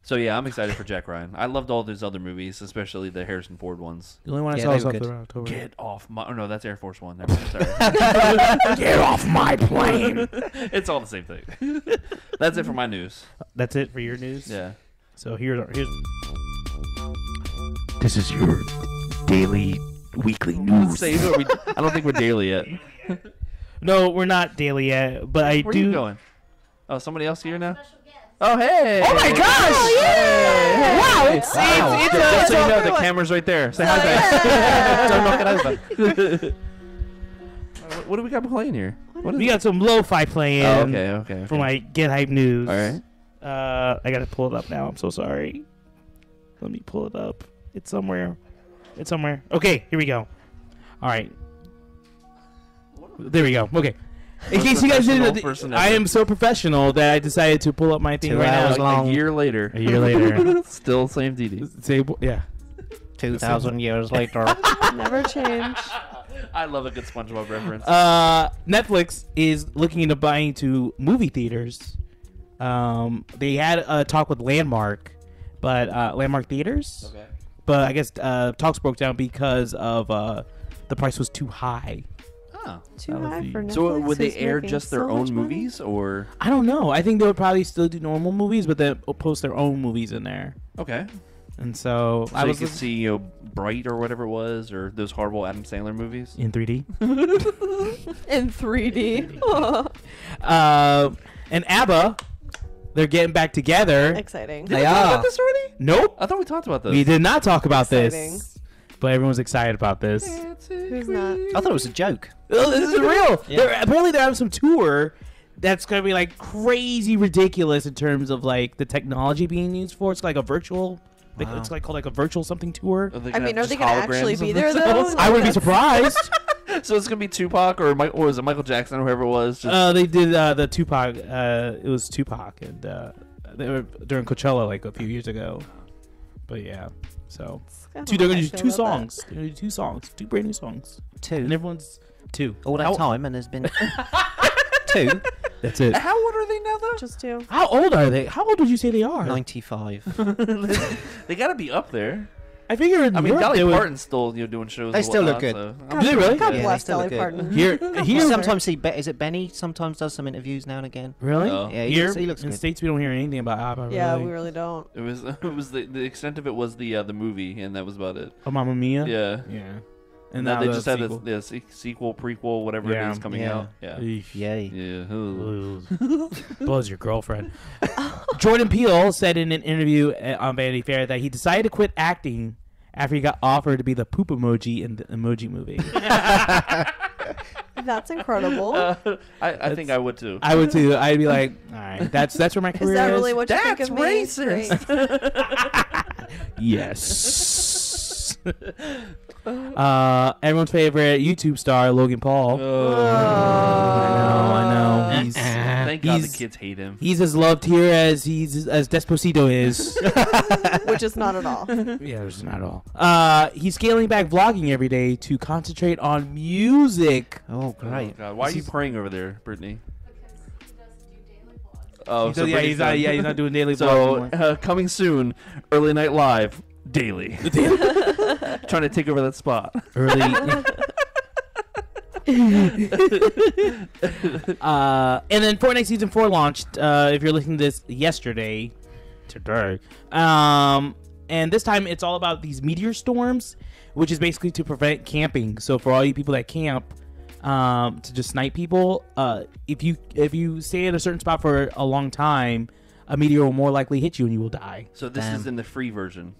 So yeah, I'm excited for Jack Ryan. I loved all those other movies, especially the Harrison Ford ones. The only one I Yeah, saw they was were off good. the October. Get off my... Oh, no, that's Air Force One. Never mind. Sorry. Get off my plane. It's all the same thing. That's it for my news. That's it for your news. Yeah. So here's. This is your daily, weekly news. Say, I don't think we're daily yet. No, we're not daily yet, but I Where do. are you going? Oh, somebody else here now? Oh, hey! Oh my gosh! Oh, yeah! Wow! Just so you know, the camera's right there. Say hi, guys. Don't knock it over. What do we got playing here? What is We got some lo-fi playing. Oh, okay. For my Get Hype news. All right. I gotta pull it up now. I'm so sorry. Let me pull it up. It's somewhere. Okay, here we go. All right. There we go. Okay. In case you guys didn't Person know, I am so professional that I decided to pull up my thing 2 right hours now. long. A year later. A year later. Still same Didi. Yeah. 2,000 years later. Never change. I love a good SpongeBob reference. Netflix is looking into buying to movie theaters. They had a talk with Landmark, but Landmark Theaters. Okay. But I guess talks broke down because of the price was too high. Oh. Too That was high the- for Netflix. So would they who's air making just their so own much money? movies, or I don't know. I think they would probably still do normal movies, but they'll post their own movies in there. okay? And so, So I you was could see, Bright or whatever it was, or those horrible Adam Sandler movies. in 3D. In 3D. And ABBA, they're getting back together. Exciting. They Did we talk are. about this already? Nope. I thought we talked about this. We did not talk about Exciting. this, but everyone's excited about this. Who's not? I thought it was a joke. Oh, this is real. Yeah. Apparently, they're having some tour that's gonna be like crazy ridiculous in terms of like the technology being used for. It's like a virtual. Wow. It's like called like a virtual something tour. I mean, are they going to actually be there, though? I wouldn't be surprised. So it's gonna be Tupac or what was it, Michael Jackson or whoever it was? Just, They did the Tupac. It was Tupac, and they were during Coachella like a few years ago. But yeah, so I don't they're know gonna how I do feel two about songs. They're gonna do 2 songs, 2 brand new songs, and 2. everyone's 2. All that How- time, and there's been 2. That's it. how old are they now, though? that. Just two. How old are they? How old would you say they are? 95. They gotta be up there. I figure in I mean, Europe Dolly they would- Parton's still doing shows. They and still look whatnot, good. So God, Do they really? God Yeah, they bless still Dolly look good. Parton. Here, You here, sometimes see, is it Benny? Sometimes does some interviews now and again. really? Oh. Yeah, Here he looks in the good. States, we don't hear anything about ABBA. Yeah, really. we really don't. It was the extent of it was the movie, and that was about it. Oh, Mamma Mia. Yeah. Yeah. And now now they the just had sequel. the sequel, prequel, whatever it is coming Yeah. out. Yeah. Eesh. Yay. Yeah. Ooh. Buzz your girlfriend. Jordan Peele said in an interview on Vanity Fair that he decided to quit acting after he got offered to be the poop emoji in the Emoji Movie. That's incredible. I think I would too. I would too. I'd be like, all right, that's where my career Is that really what you That's think of me? racist. Great. Yes. Everyone's favorite YouTube star, Logan Paul. I know. Thank God the he's- kids hate him. He's as loved here as Despacito is. Which is not at all. Yeah, there's not at all. He's scaling back vlogging every day to concentrate on music. Oh, Oh, great. God. Why are you praying over there, Brittany? Oh, so Yeah, Brittany's he's not doing daily vlogs So anymore. coming soon, Early Night Live daily. Trying to take over that spot. Early. And then Fortnite Season 4 launched, if you're listening to this yesterday, today. And this time it's all about these meteor storms, which is basically to prevent camping. So for all you people that camp, to just snipe people, if you stay at a certain spot for a long time, a meteor will more likely hit you and you will die. So this Damn. is in the free version,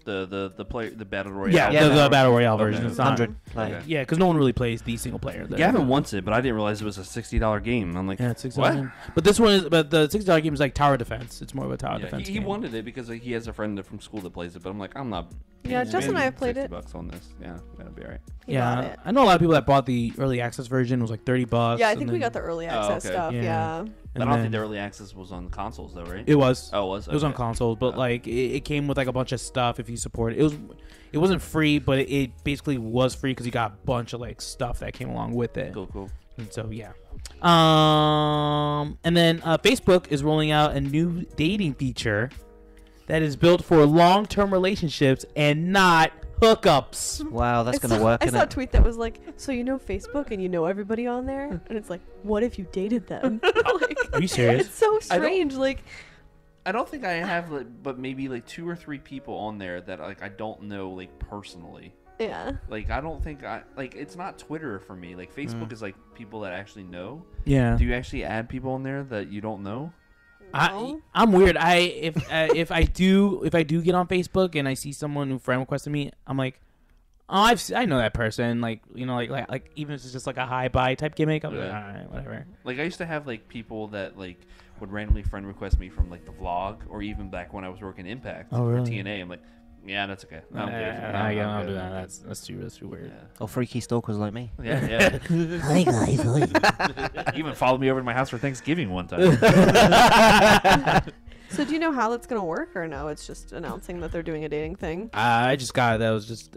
the battle royale. Yeah, the battle royale Okay. version. It's not, 100 play. Okay. yeah, because no one really plays the single player. Gavin wants it, but I didn't realize it was a $60 game. I'm like, Yeah, it's $6. what? But the $6 game is like tower defense. It's more of a tower Yeah, defense. he game. wanted it because he has a friend from school that plays it, but I'm like, I'm not. Yeah, paying Justin and I have played $60 it. on this. Yeah, that'll be all right. He bought Yeah, it. I know a lot of people that bought the early access version. It was like $30. Yeah, I and think we then- got the early Oh, access okay. stuff. Yeah. Yeah. I and don't think then- the early access was on consoles though, right? It was. Oh, it was. It was on Okay. consoles, but Oh. like it came with like a bunch of stuff if you support it. It wasn't free, but it basically was free because you got a bunch of like stuff that came along with it. Cool. And so yeah. And then Facebook is rolling out a new dating feature that is built for long-term relationships and not hookups. Wow, that's going to work, I isn't saw a it? tweet that was like, so you know Facebook and you know everybody on there? And it's like, what if you dated them? Like, Are you serious? it's so I don't- strange. Like, I don't think I have, but maybe like 2 or 3 people on there that like I don't know like personally. yeah. Like I don't think it's not Twitter for me. Like Facebook is like people that actually know. Yeah. Do you actually add people on there that you don't know? No. I'm weird. If I do get on Facebook and I see someone who friend requested me, I'm like, oh, I know that person. Like like even if it's just like a hi bye type gimmick, I'm like, Yeah. all right, whatever. Like I used to have like people that like would randomly friend request me from like the vlog or even back when I was working Impact Oh, for really? TNA. I'm like, yeah, that's okay. I'm good. I I'm don't good. do that. That's too weird. Or freaky stalkers like me. Yeah. Hi, guys. Hi. You even followed me over to my house for Thanksgiving one time. So do you know how that's going to work or no? It's just announcing that they're doing a dating thing. I just got that was just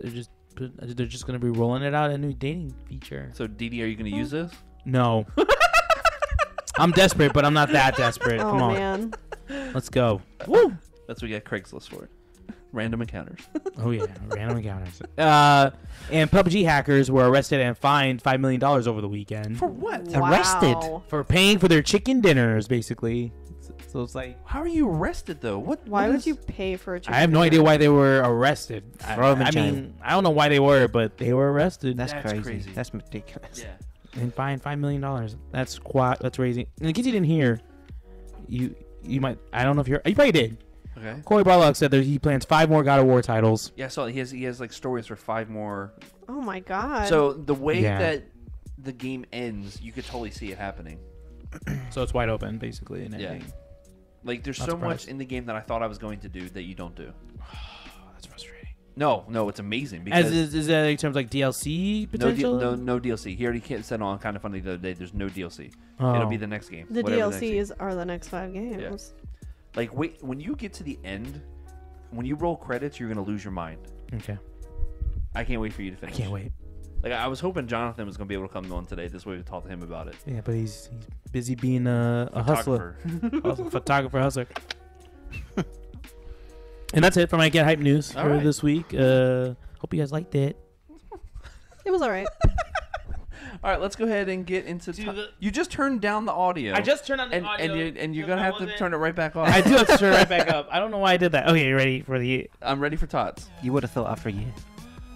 they're just gonna be rolling it out a new dating feature. So Didi, are you going to use this? No. I'm desperate, but I'm not that desperate. Oh, Come on, man. let's go. Woo! That's what we got Craigslist for. Random encounters. Oh yeah, random encounters. And PUBG hackers were arrested and fined $5 million over the weekend For what? Arrested? Wow. for paying for their chicken dinners, basically. So it's like How are you arrested though? Why what would is- you pay for a chicken I have no dinner? idea why they were arrested. Throw 'em in I jail. mean, I don't know why they were, but they were arrested That's That's crazy. crazy. That's ridiculous. Yeah. and fined $5 million. That's crazy. And in case you didn't hear, you might. I don't know if you probably did. Okay. Corey Barlock said that he plans 5 more God of War titles. Yeah, so he has like stories for 5 more. Oh, my God. So the way Yeah. that the game ends, you could totally see it happening. So it's wide open, basically, and Yeah. ending. Like there's Not so much surprised. in the game that I thought I was going to do that you don't do. That's frustrating. No, it's amazing because As is that in terms of like DLC no, potential? no DLC. He already said on Kind of Funny the other day. There's no DLC. Oh. It'll be the next game. the whatever next game. DLCs are the next 5 games. Like wait, when you get to the end, when you roll credits, you're gonna lose your mind. Okay. I can't wait for you to I finish. can't wait. Like I was hoping Jonathan was gonna be able to come on today. This way we talk to him about it. Yeah, but he's busy being a hustler. Photographer hustler. And that's it for my Get Hype news All for right. this week. Hope you guys liked it. It was all right. All right, let's go ahead and get into. You just turned down the audio. turned on and you're gonna have to turn it right back off. I do have to turn it right back up. I don't know why I did that. Okay, you ready for the? I'm ready for tots. You would have thought after a year.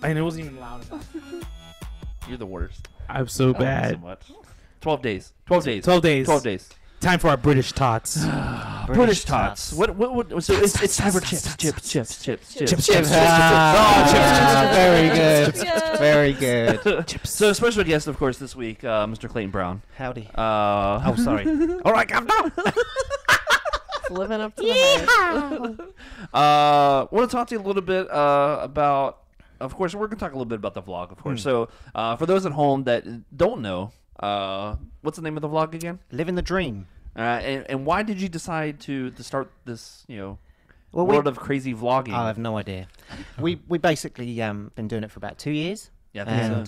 And it wasn't even loud enough. You're the worst. I'm so I love you bad. so much. 12 days. 12 days. 12 days. 12 days. Time for our British tots. British tots. What? So it's time for chips. Very good. Yes. Very good. So special guest, of course, this week, Mr. Clayton Brown. Howdy. Oh, sorry. All right, calm down. Living up to the hype. Want to talk to you a little bit about. Of course, we're gonna talk a little bit about the vlog, of course. So, for those at home that don't know, what's the name of the vlog again? Living the dream. And why did you decide to start this, Well, world of crazy vlogging? I have no idea. We basically been doing it for about 2 years. Yeah, I think and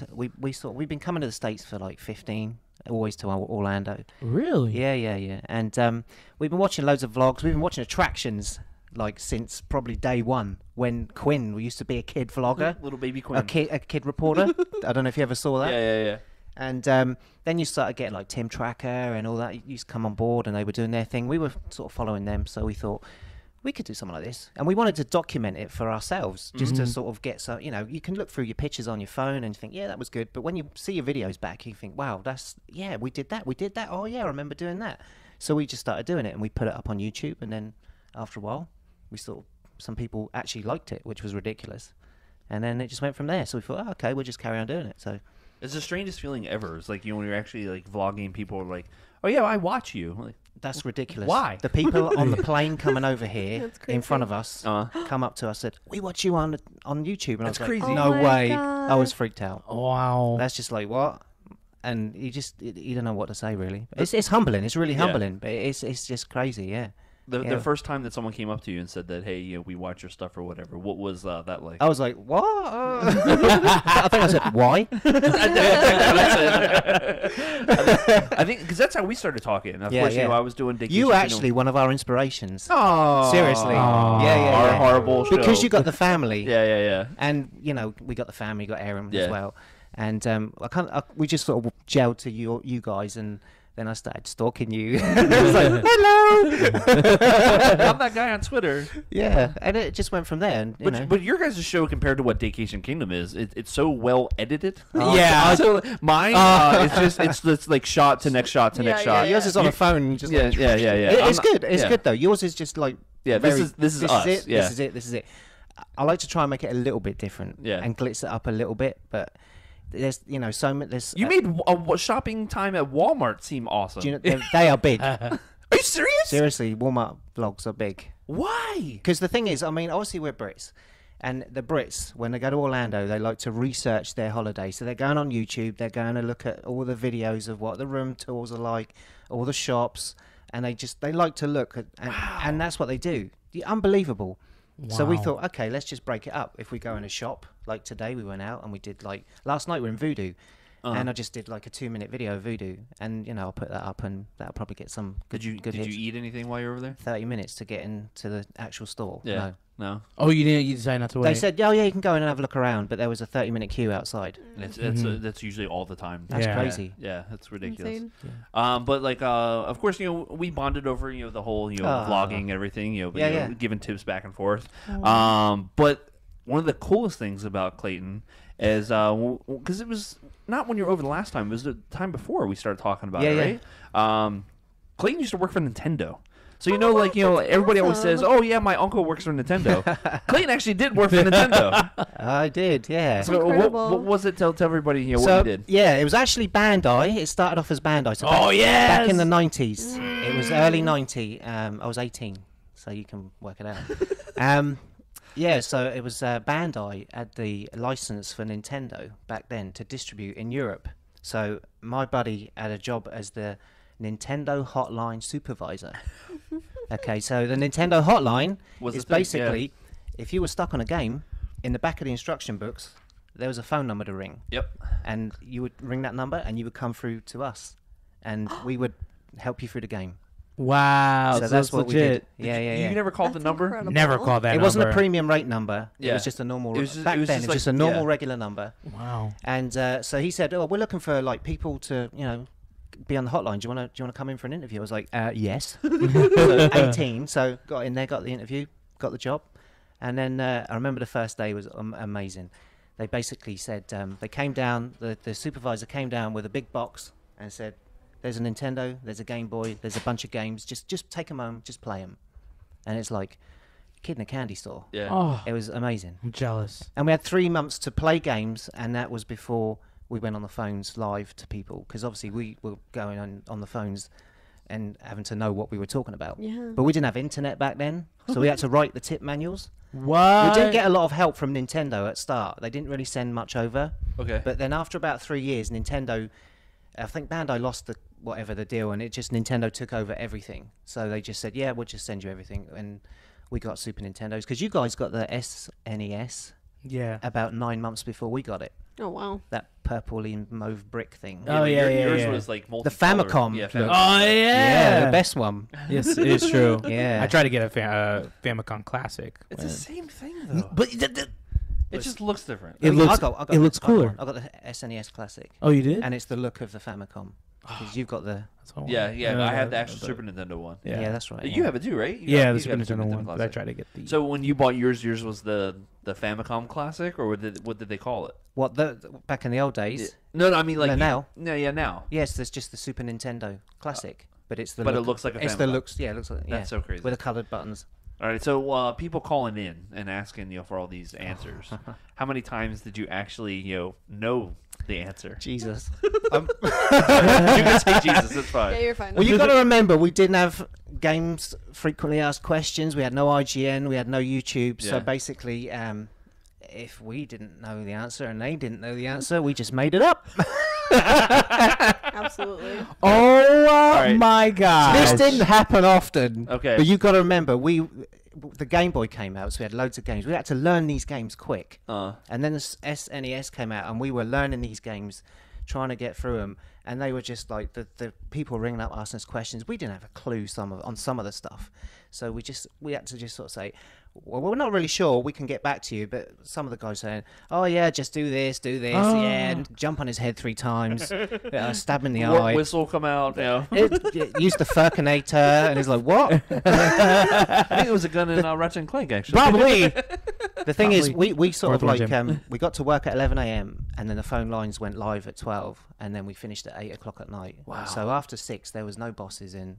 so. we've been coming to the States for like 15, always to Orlando. Really? Yeah. And we've been watching loads of vlogs. We've been watching attractions like since probably day one when Quinn used to be a kid vlogger, Little baby Quinn. a kid reporter. I don't know if you ever saw that. Yeah. And then you started getting like Tim Tracker and all that. You used to come on board and they were doing their thing. We were sort of following them, so we thought we could do something like this. And we wanted to document it for ourselves, just to sort of get some, you can look through your pictures on your phone and think, yeah, that was good. But when you see your videos back, you think, wow, we did that. Oh, yeah, I remember doing that. So we just started doing it and we put it up on YouTube. And then after a while, some people actually liked it, which was ridiculous. And then it just went from there. So we thought, okay, we'll just carry on doing it. So It's the strangest feeling ever. It's like, when you're actually like vlogging, people are like, oh yeah, I watch you. Like, that's ridiculous. Why? The people on the plane coming over here That's in front crazy. of us come up to us and said, we watch you on YouTube. And That's I was like, crazy. no Oh my way. God. I was freaked out. Wow. That's just like, what? And you don't know what to say, really. It's humbling. It's really humbling. But it's just crazy, yeah. the first time that someone came up to you and said that, hey, we watch your stuff or whatever, what was that like? I was like, what? I think I said, why? I think because that's how we started talking. Of course, I was doing Dick. You actually one of our inspirations. Oh, Seriously. Aw. Yeah. Our horrible show. Because you got the family. Yeah. And, we got the family, got Aaron Yeah. as well. And we just sort of gelled to you guys, and then I started stalking you. I was like, hello! I'm that guy on Twitter. Yeah, and it just went from there. And, But your guys' show compared to what Vacation Kingdom is, it's so well edited. Yeah. So mine, it's just like shot to next shot to next shot. yours is on a phone. Just Yeah. It's good. It's good, though. Yours is just like... Yeah, this is us. It, Yeah. This is it. I like to try and make it a little bit different. Yeah. And glitz it up a little bit, but... There's, so many. You made shopping time at Walmart seem awesome. Do you know, they are big. Are you serious? Seriously, Walmart vlogs are big. Why? Because the thing is, obviously we're Brits, and the Brits, when they go to Orlando, they like to research their holiday. So they're going on YouTube, they're going to look at all the videos of what the room tours are like, all the shops, and they like to look at, and that's what they do. Unbelievable. So we Wow. thought, okay, let's just break it up. If we go in a shop, like today we went out and we did last night we're in Voodoo, and I just did like a 2-minute video of Voodoo, and I'll put that up and that'll probably get some good. Did hits. you eat anything while you were over there? 30 minutes to get into the actual store. Yeah. No. Oh, you decided not to wait. They said, oh yeah, you can go in and have a look around, but there was a 30-minute queue outside. That's usually all the time. That's Yeah. crazy. Yeah, that's ridiculous. Insane. But of course, we bonded over the whole vlogging and everything. Giving tips back and forth. But one of the coolest things about Clayton is because it was not when you were over the last time; it was the time before we started talking about it, right? Clayton used to work for Nintendo. So everybody always says, "Oh yeah, my uncle works for Nintendo." Clayton actually did work for Nintendo. I did, yeah. So Incredible. what was it? Tell everybody what So, you did. yeah, it was actually Bandai. It started off as Bandai. So back in the 90s. It was early 90. I was 18, so you can work it out. Yeah, so it was Bandai had the license for Nintendo back then to distribute in Europe. So my buddy had a job as the Nintendo hotline supervisor. Okay, so the Nintendo hotline Was is the thing, basically if you were stuck on a game, in the back of the instruction books, there was a phone number to ring. Yep. And you would ring that number and you would come through to us. And we would help you through the game. Wow. So that's what legit. we did. Yeah. You never called That's the number? incredible. Never called that It wasn't a number. premium rate number. It Yeah. was just a normal. It was just- back it was then, just it was just like- a normal yeah. regular number. Wow. And so he said, "Oh, we're looking for people to, be on the hotline. Do you want to come in for an interview?" I was like, "Yes." So 18. So got in there, got the interview, got the job, and then I remember the first day was amazing. they basically said they came down. The supervisor came down with a big box and said, "There's a Nintendo, there's a Game Boy, there's a bunch of games. Just take them home, just play them." And it's like a kid in a candy store. Yeah. Oh, It was amazing. I'm jealous. And we had 3 months to play games, and that was before we went on the phones live to people, because obviously we were going on the phones and having to know what we were talking about. Yeah. But we didn't have internet back then, so we had to write the tip manuals. What? We didn't get a lot of help from Nintendo at start. They didn't really send much over. Okay. But then after about 3 years, Nintendo, I think Bandai lost the deal, and Nintendo took over everything. So they just said, yeah, we'll just send you everything. And we got Super Nintendos, because you guys got the SNES Yeah. about 9 months before we got it. Oh wow. That purpley mauve brick thing. Oh, but yeah, yeah, yours yeah. was like The multicolored. Famicom. Yeah, Oh, Famicom. Oh yeah. Yeah, the best one. Yes, it is true. Yeah. I tried to get a Famicom Classic. It's the same thing though. But It just looks different. It looks- it looks I got one. cooler. I got the SNES Classic, oh, you did? and it's the look of the Famicom. Because you've got the That's what I Yeah, want. yeah. I have the actual Super Nintendo one. yeah, that's right. You have it too, right? Yeah, the You Super got Nintendo one. But I Classic. tried to get the. So when you bought yours was the Famicom Classic, or what did they call it? What back in the old days? No, I mean like No, now? No, yeah, now. Yes, there's just the Super Nintendo Classic, but it's the. But it look, looks like a It's the Famicom. looks. Yeah, it looks like. Yeah, That's so crazy. with the coloured buttons. All right, so people calling in and asking for all these answers. How many times did you actually know the answer? Jesus. You can say Jesus. It's fine. Yeah, you're fine. Well, you got to remember, we didn't have games frequently asked questions. We had no IGN. We had no YouTube. So Yeah. basically, if we didn't know the answer and they didn't know the answer, we just made it up. Absolutely. Oh right. my god! This didn't happen often. Okay. But you got to remember, the Game Boy came out, so we had loads of games. We had to learn these games quick. And then the SNES came out, and we were learning these games, trying to get through them. And they were just like the people ringing up asking us questions. We didn't have a clue on some of the stuff, so we had to just sort of say, well, we're not really sure. We can get back to you. But some of the guys saying, oh yeah, just do this, yeah, and jump on his head 3 times, stab him in the eye. Whistle come out. Use the Furkinator, and he's like, what? I think it was a gun in Ratchet and Clank actually. Probably. The thing is, Probably we sort of Worth like watching. we got to work at 11 a.m. and then the phone lines went live at 12, and then we finished at 8 o'clock at night. Wow. So after 6, there was no bosses in.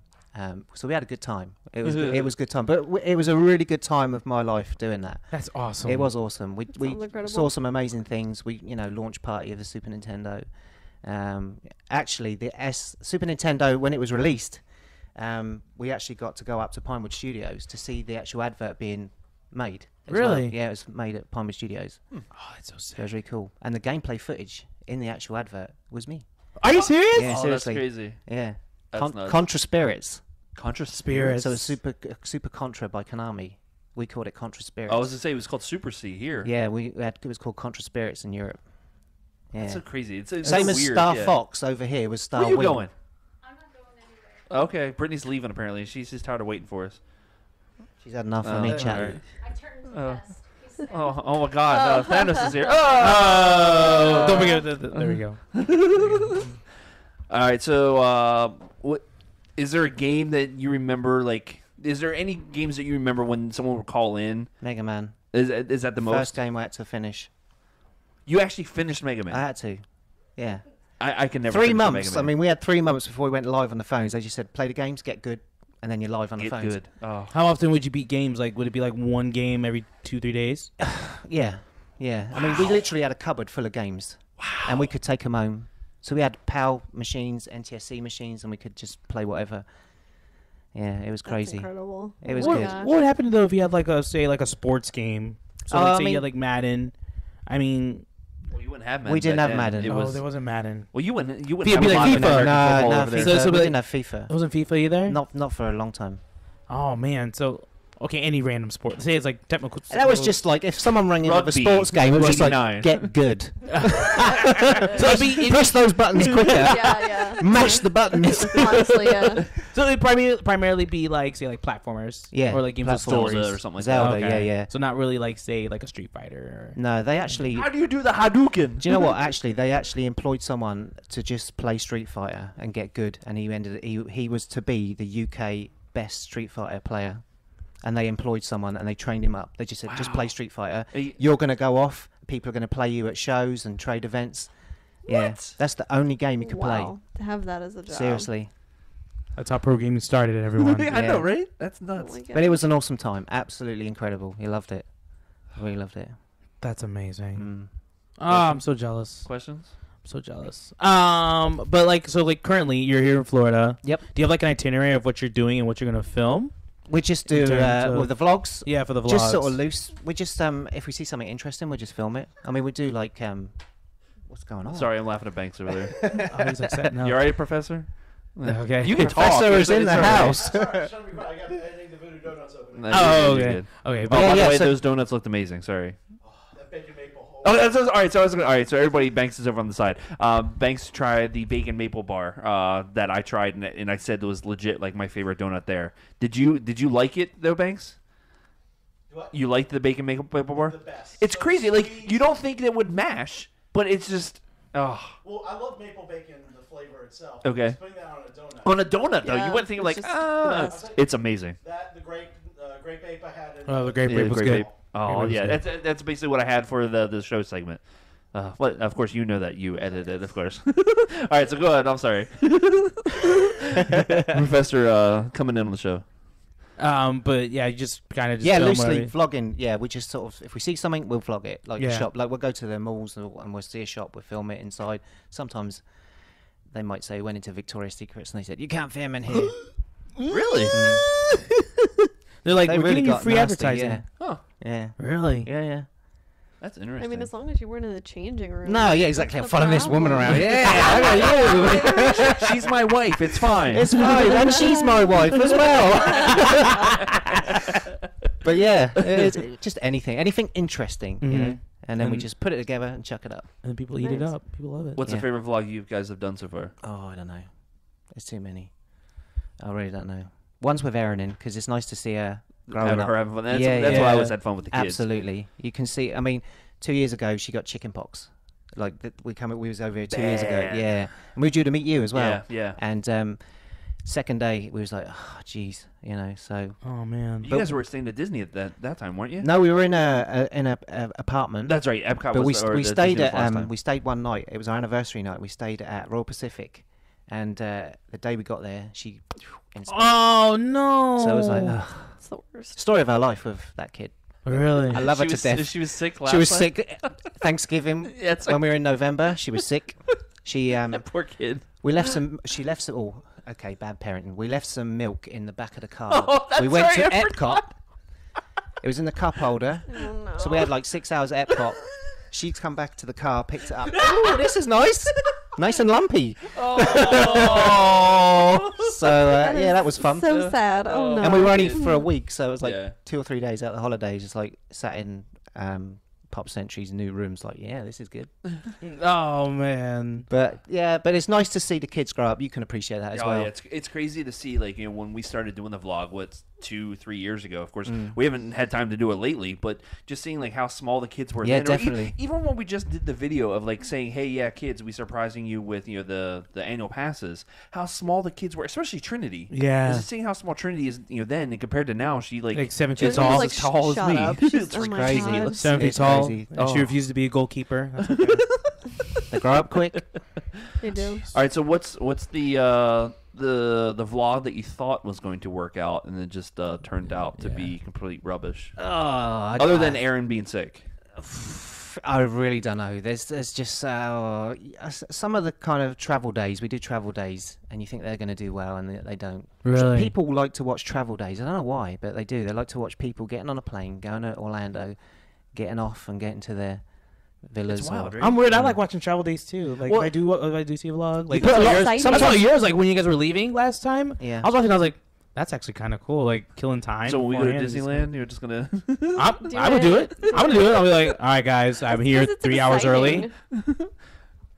So we had a good time. It was a good time, but it was a really good time of my life doing that. That's awesome. It was awesome. We Sounds incredible. saw some amazing things. We launch party of the Super Nintendo. Actually, the Super Nintendo, when it was released, we actually got to go up to Pinewood Studios to see the actual advert being made. as well. Really? Yeah, it was made at Pinewood Studios. Oh, that's so sick. It was really cool. And the gameplay footage in the actual advert was me. Are you serious? Yeah, Oh, seriously. that's crazy. Yeah. That's nuts. Contra Spirits. Contra Spirits. So it's Super Contra by Konami. We called it Contra Spirits. I was to say it was called Super C here. Yeah, it was called Contra Spirits in Europe. Yeah. That's so crazy. It's Same as weird, Star yeah. Fox over here was Star Where you Wing. going? I'm not going anywhere. Okay, Brittany's leaving apparently. She's just tired of waiting for us. She's had enough Oh, of me all chatting. right. I turned Oh. west. He's there. Oh my God! Thanos is here. Oh, don't forget. There we go. All right, so what is there a game that you remember? Like, is there any games that you remember when someone would call in? Mega Man. Is that the most? First game I had to finish. You actually finished Mega Man. I had to. Yeah. I can never. 3 finish a months. Mega I Man. mean, we had 3 months before we went live on the phones. They just said, play the games, get good, and then you're live on the Get phones. good. Oh. How often would you beat games? Like, would it be like one game every 2-3 days? Yeah. Yeah. I mean, we literally had a cupboard full of games. Wow. And we could take them home. So we had PAL machines, NTSC machines, and we could just play whatever. Yeah, it was That's crazy. incredible. It was Oh my good. gosh. What would happen though if you had like a sports game? So Oh, like, I say you mean- had like Madden. I mean, Well, you wouldn't have Madden. We didn't back have then. Madden. It oh, was. there wasn't Madden. Well, you wouldn't. You It'd wouldn't be have like a lot of FIFA. American No, football no, over there. FIFA. So we like- didn't have FIFA. It wasn't FIFA either. Not for a long time. Oh man. So okay, any random sport. Say it's like technical. That was just like if someone rang in with a Rugby. sports game, it was just like 89. get good. So it'd be Press those buttons quicker. Yeah, Mash the buttons. yeah. Honestly, yeah. so it'd primarily be like say like platformers. Yeah, Or like games with platforms. stories. Zelda or something like Zelda, that. Okay. yeah. So not really like say like a Street Fighter. Or... No, they actually. How do you do the Hadouken? Do you know what? Actually, they actually employed someone to just play Street Fighter and get good, and he was to be the UK best Street Fighter player. And they employed someone and they trained him up. They just said, just play Street Fighter. Are you- You're going to go off people are going to play you at shows and trade events. Yeah, that's the only game you can Wow. To have that as a play. job. Seriously. That's how pro gaming started, everyone. I know, right? That's nuts. Oh my But it was an awesome time. Absolutely incredible. He loved it. Really loved it. That's amazing. Mm. Oh, I'm so jealous. Questions? I'm so jealous. But like, so like currently you're here in Florida. Yep. Do you have like an itinerary of what you're doing and what you're gonna film? We just do In terms of- with the vlogs. Yeah, for the vlogs. Just sort of loose. We just if we see something interesting, we just film it. I mean, we do like what's going on? Sorry, I'm laughing at Banks over there. Oh, he's like setting up. You alright, Professor? Okay. You can talk. Professor is in It's the all right. house. Sorry, I got editing the Voodoo Donuts open. No, Oh, you're okay. good. Okay, Oh, but by yeah, the way, so- those donuts looked amazing. Sorry. That bacon maple. Oh, that's all right. So I was gonna, all right. So everybody, Banks is over on the side. Banks tried the bacon maple bar that I tried, and I said it was legit, like my favorite donut there. Did you like it though, Banks? What? You liked the bacon maple bar? The best. It's So crazy. Like sweet. you don't think that would mash, but it's just oh. Well, I love maple bacon, the flavor itself. Okay. Just putting that on a donut. On a donut though, Yeah, you wouldn't think it's like just ah, the best. it's amazing. That the grape ape I had. In, Oh, the grape Yeah, ape was grape good. ape. Oh Grape ape yeah, was that's basically what I had for the show segment. Well, of course, you know that you edited, of course. All right, so go ahead. I'm sorry, Professor, coming in on the show. But yeah, you just kind of Yeah, film loosely whatever- vlogging. Yeah, we just sort of, if we see something, we'll vlog it. Like the Yeah. shop, like we'll go to the malls and we'll see a shop, we'll film it inside. Sometimes they might say, went into Victoria's Secrets and they said, you can't film in here. Really? They're like, They we're really giving you got free nasty, advertising. Huh. Yeah. Really? Yeah, yeah. That's interesting. I mean, as long as you weren't in the changing room. No, yeah, exactly. I'm What's the following this woman problem? around. Yeah, look at you. She's my wife. It's fine. It's fine, and she's my wife as well. But yeah, it's just anything interesting, you know. And then we And- just put it together and chuck it up. And then people eat it Nice. up. People love it. What's the Yeah. favorite vlog you guys have done so far? Oh, I don't know. There's too many. I really don't know. One's with Erin in because it's nice to see her growing up. Her having fun. That's, Yeah, that's yeah. why I always had fun with the kids. Absolutely, you can see. I mean, 2 years ago she got chicken pox. Like we was over here 2 years ago. Bad. Yeah, and we were due to meet you as well. Yeah, yeah. And second day we was like, oh, jeez, you know. So Oh man. You guys were staying at Disney at that time, weren't you? no, we were in a apartment. That's right. Epcot But was we the stayed Disney at was last time. we stayed one night. It was our anniversary night. We stayed at Royal Pacific, and the day we got there, she. Oh no. So I was like, ugh. It's the worst. Story of our life with that kid. Really? I love her She to was- death. She was sick last She was time? sick. Thanksgiving Yeah, it's when we were in November. She was sick. She that poor kid. we left some. She left some. Oh, okay, bad parenting. We left some milk in the back of the car. Oh, that's we went right, to I Epcot. It was in the cup holder. Oh, no. So we had like 6 hours at Epcot. She'd come back to the car, picked it up. Oh, this is nice. Nice and lumpy. Oh. So yeah, that was fun. So sad. Oh no. And we were only for a week, so it was like Yeah. 2 or 3 days out of the holidays, just like sat in Pop Century's new rooms, like, yeah, this is good. Oh man. But yeah, but it's nice to see the kids grow up. You can appreciate that as Oh, well. yeah, it's crazy to see, like, you know, when we started doing the vlog, what's 2-3 years ago. Of course, Mm. we haven't had time to do it lately, but just seeing like how small the kids were. Yeah, then, or definitely. even when we just did the video of like saying, "Hey, yeah, kids, we surprising you with the annual passes." How small the kids were, especially Trinity. Yeah. Just seeing how small Trinity is, then, and compared to now, she Like 7 She feet was tall. like, as tall as shut me. up. She's- It's oh my crazy. God. 7 feet It's tall. crazy. And she Oh. refused to be a goalkeeper. That's okay. They grow up quick. They do. All right, so what's the vlog that you thought was going to work out and then just turned out to be complete rubbish? Other than Aaron being sick. I really don't know. There's just some of the kind of travel days. We do travel days, and you think they're going to do well, and they don't. Really? People like to watch travel days. I don't know why, but they do. They like to watch people getting on a plane, going to Orlando, getting off, and getting to their villas. It's wild, or, right? I'm weird. I like watching travel days too. Like Well- if I do see a vlog. Like put a lot- yours, sometimes- I saw yours. Like when you guys were leaving last time. Yeah. I was watching. I was like, that's actually kind of cool. Like killing time. So when we go to beforehand is- Disneyland, you're just gonna. I would do it. I would do it. I'll be like, all right, guys, I'm here Because it's 3 hours early. exciting.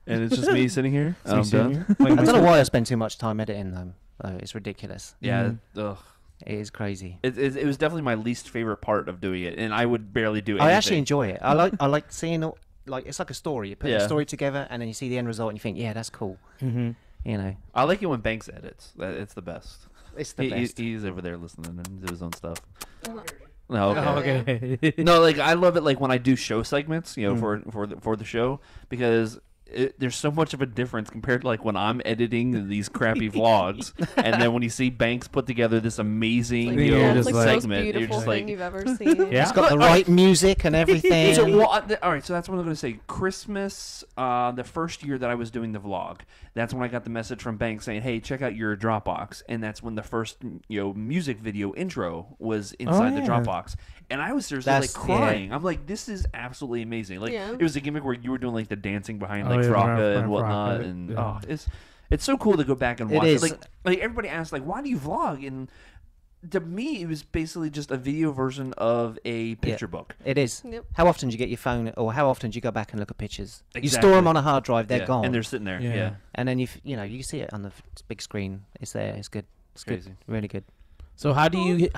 And it's just me sitting here. So you I'm sit done. here, like I my don't know son- why I spend too much time editing them. It's ridiculous. Yeah. Ugh. It is crazy. It was definitely my least favorite part of doing it, and I would barely do it. I actually enjoy it. I like seeing like it's like a story. You put Yeah. a story together, and then you see the end result, and you think, yeah, that's cool. Mhm. You know, I like it when Banks edits. It's the best. it's the best. He's over there listening and do his own stuff. No, okay. okay. No, like I love it. Like when I do show segments, for the show, because there's so much of a difference compared to like when I'm editing these crappy vlogs, and then when you see Banks put together this amazing Like, yeah, it's just like the most segment, you're beautiful just thing like, you've ever seen. Yeah. It's got the right music and everything. So, all right, so that's what I'm going to say. Christmas, the first year that I was doing the vlog, that's when I got the message from Banks saying, "Hey, check out your Dropbox," and that's when the first music video intro was inside the yeah. Dropbox, and I was seriously That's- like crying. I'm like, "This is absolutely amazing!" Like Yeah. it was a gimmick where you were doing like the dancing behind Oh, like yeah, Frocka and Frocka, whatnot, yeah. and it's so cool to go back and It watch. is. Like everybody asks, like, "Why do you vlog?" And to me, it was basically just a video version of a picture book. It is. Yep. How often do you get your phone, or how often do you go back and look at pictures? You Exactly. store them on a hard drive, they're Yeah, gone, and they're sitting there. Yeah. Yeah, and then you see it on the big screen. It's there. It's good. It's good. Crazy. Really good. So how do you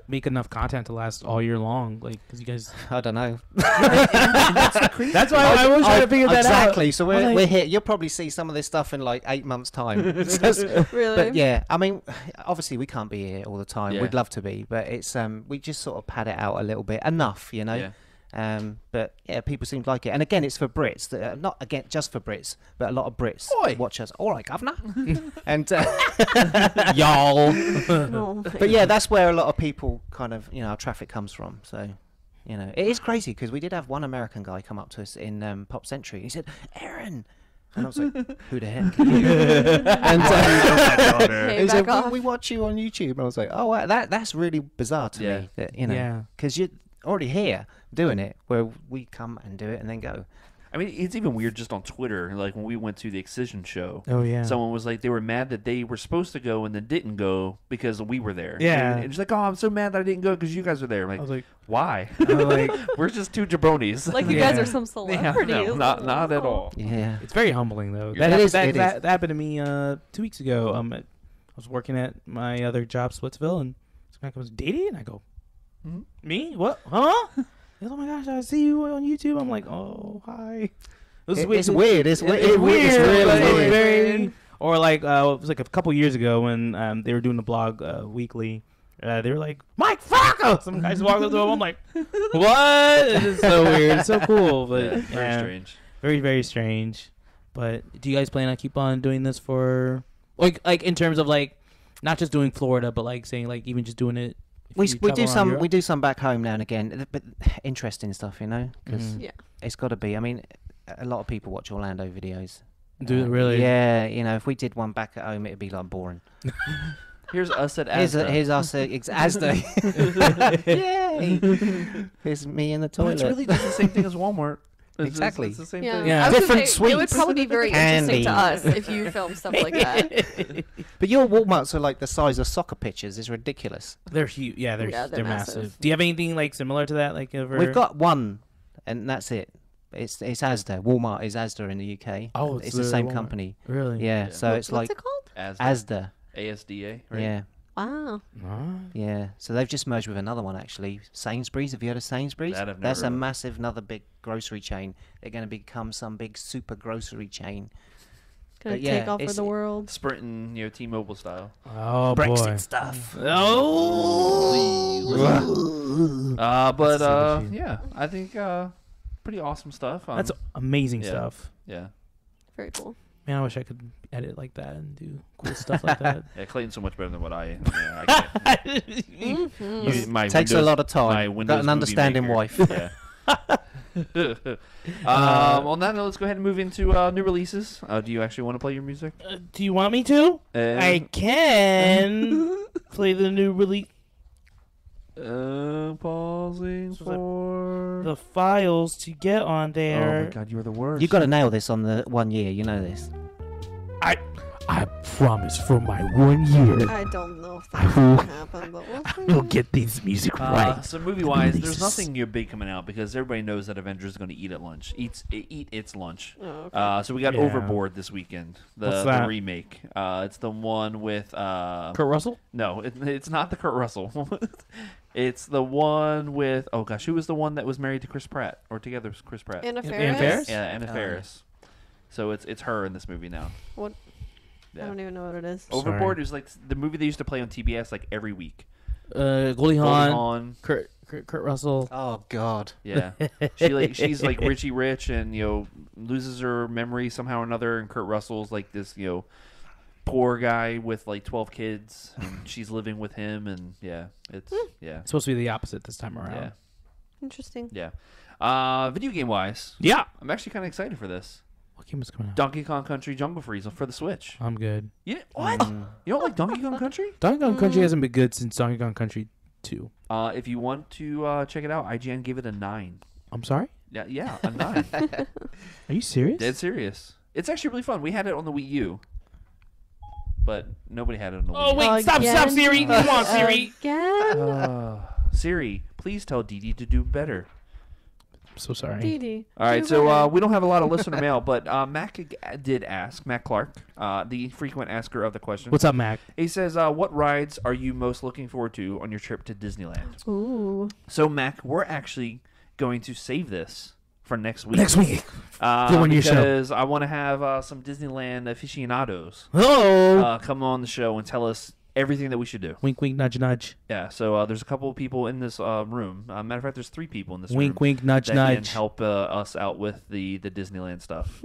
make enough content to last all year long? Like, because you guys. I don't know. That's why I was trying to figure that out. Exactly. So we're, like- we're here. You'll probably see some of this stuff in like 8 months' time. Really? But yeah, I mean, obviously we can't be here all the time. Yeah. We'd love to be, but it's we just sort of pad it out a little bit, enough, you know. Yeah. But yeah, people seem to like it, and again, it's for Brits. Not again just for Brits, but a lot of Brits Oi. watch us. All right, governor. And Y'all. No. but yeah, that's where a lot of people kind of our traffic comes from. So. It is crazy because we did have one American guy come up to us in Pop Century. He said, "Aaron," and I was like, "Who the heck are you?" And Hey, he back said, off. we watch you on YouTube. And I was like, "Oh, wow, that's really bizarre to Yeah. me." That, Yeah. because you're already here doing it, where we come and do it and then go. I mean, it's even weird just on Twitter. Like when we went to the Excision show, Oh yeah. someone was like, they were mad that they were supposed to go and then didn't go because we were there. Yeah. and it's like, oh, I'm so mad that I didn't go because you guys were there. I'm I like, was like, why? like, We're just two jabronis. Like you Yeah. guys are some Yeah, celebrities. no, not at all. Yeah. it's very humbling though. Yeah. That, It is, that, it that, is. that happened to me 2 weeks ago. I was working at my other job, Splitsville, and this guy goes, "Didi," and I go, Mhm. "Me? What? Huh?" He goes, "Oh my gosh, I see you on YouTube." I'm like, "Oh, hi." It's weird. It's weird. It's weird. It's really but it's weird. very. Or like, it was like a couple years ago when they were doing the blog weekly. They were like, "Mike Frocko!" Some guys walked up to him. I'm like, "What?" It's so weird. It's so cool, but Yeah, very yeah, strange. very very strange. But do you guys plan on keep on doing this for like in terms of like not just doing Florida, but like saying like even just doing it? if We you we travel do around some Europe? we do some back home now and again, but interesting stuff, because Mhm. Yeah. it's got to be. I mean, a lot of people watch Orlando videos. Do it really? Yeah, if we did one back at home, it'd be like boring. Here's us at Here's, Asda. here's us at Asda. Yay! Here's me in the Well, toilet. it's really just the same thing as Walmart. Exactly. It's the same Yeah. thing. Yeah. I was Different gonna say, it would sweets. probably be very Candy. interesting to us if you filmed stuff like that. But your Walmarts are like the size of soccer pitches. It's ridiculous. They're huge. Yeah, they're Yeah, they're massive. massive. Do you have anything like similar to that? Like ever? We've got one, and that's it. It's Asda. Walmart is Asda in the UK. Oh, it's the same Walmart. company. Really? Yeah, Yeah. so it's What's like it called? Asda. Asda. ASDA, right? Yeah, Wow. yeah. So they've just merged with another one actually. Sainsbury's. Have you heard of Sainsbury's? That I've never That's a heard of. massive, another big grocery chain. They're going to become some big super grocery chain. Gonna But yeah, take off for it's- the world. Sprinting, T-Mobile style. Oh Brexit boy. stuff. Oh. But so cheap. yeah, I think pretty awesome stuff. That's amazing yeah. stuff. Yeah. Very cool. Man, I wish I could edit like that and do cool stuff like that. Yeah, Clayton's so much better than what I am. Yeah, I can't. Mhm. My Takes a Windows- lot of my time. Windows Got an Movie understanding Maker. wife. Yeah. On that note, let's go ahead and move into new releases. Do you actually want to play your music? Do you want me to? I can play the new release. Pausing So for The files to get on Oh there. my god, you're the worst. You got to nail this on the 1 year. You know this. I promise for my 1 year, I don't know if that's gonna happen, but we'll see. we'll get this music right. So movie-wise, there's Releases. nothing new big coming out because everybody knows that Avengers is going to eat at lunch. Eat its lunch. Oh, okay. So we got Yeah. Overboard this weekend. What's The that? remake. It's the one with Kurt Russell? no, it's not the Kurt Russell. It's the one with oh gosh, who was the one that was married to Chris Pratt or together with Chris Pratt? Anna Anna Faris? Faris? Yeah, Anna Oh, Faris. So it's her in this movie now. What? Yeah. I don't even know what it is. Overboard Sorry. is like the movie they used to play on TBS like every week. Goldie Goldie Hawn, Hawn. Kurt Russell. Oh God. Yeah, she's like Richie Rich, and loses her memory somehow or another. And Kurt Russell's like this poor guy with like 12 kids, and she's living with him, and it's Supposed to be the opposite this time around. yeah. Interesting. Yeah. Video game wise, Yeah. I'm actually kind of excited for this. What game is coming out? Donkey Kong Country Jungle Freeze for the Switch. I'm good. Yeah. What? You don't like Donkey Kong Country? Donkey Kong Country hasn't been good since Donkey Kong Country 2. If you want to check it out, IGN gave it a 9. I'm sorry? Yeah, a 9. Are you serious? Dead serious. It's actually really fun. We had it on the Wii U, but nobody had it on the Wii U. wait, stop, Siri. Come on, Siri. Again? Siri, please tell Didi to do better. I'm so sorry. Didi. All right, do so better. we don't have a lot of listener mail, but Mac did ask, Mac Clark, the frequent asker of the question. What's up, Mac? He says, what rides are you most looking forward to on your trip to Disneyland? Ooh. So, Mac, we're actually going to save this for next week. Next week. on your show. Because I want to have some Disneyland aficionados Hello. come on the show and tell us everything that we should do. Wink, wink, nudge, nudge. Yeah, so there's a couple of people in this room. Matter of fact, there's 3 people in this room. Wink, wink, nudge, that can nudge. help us out with the Disneyland stuff.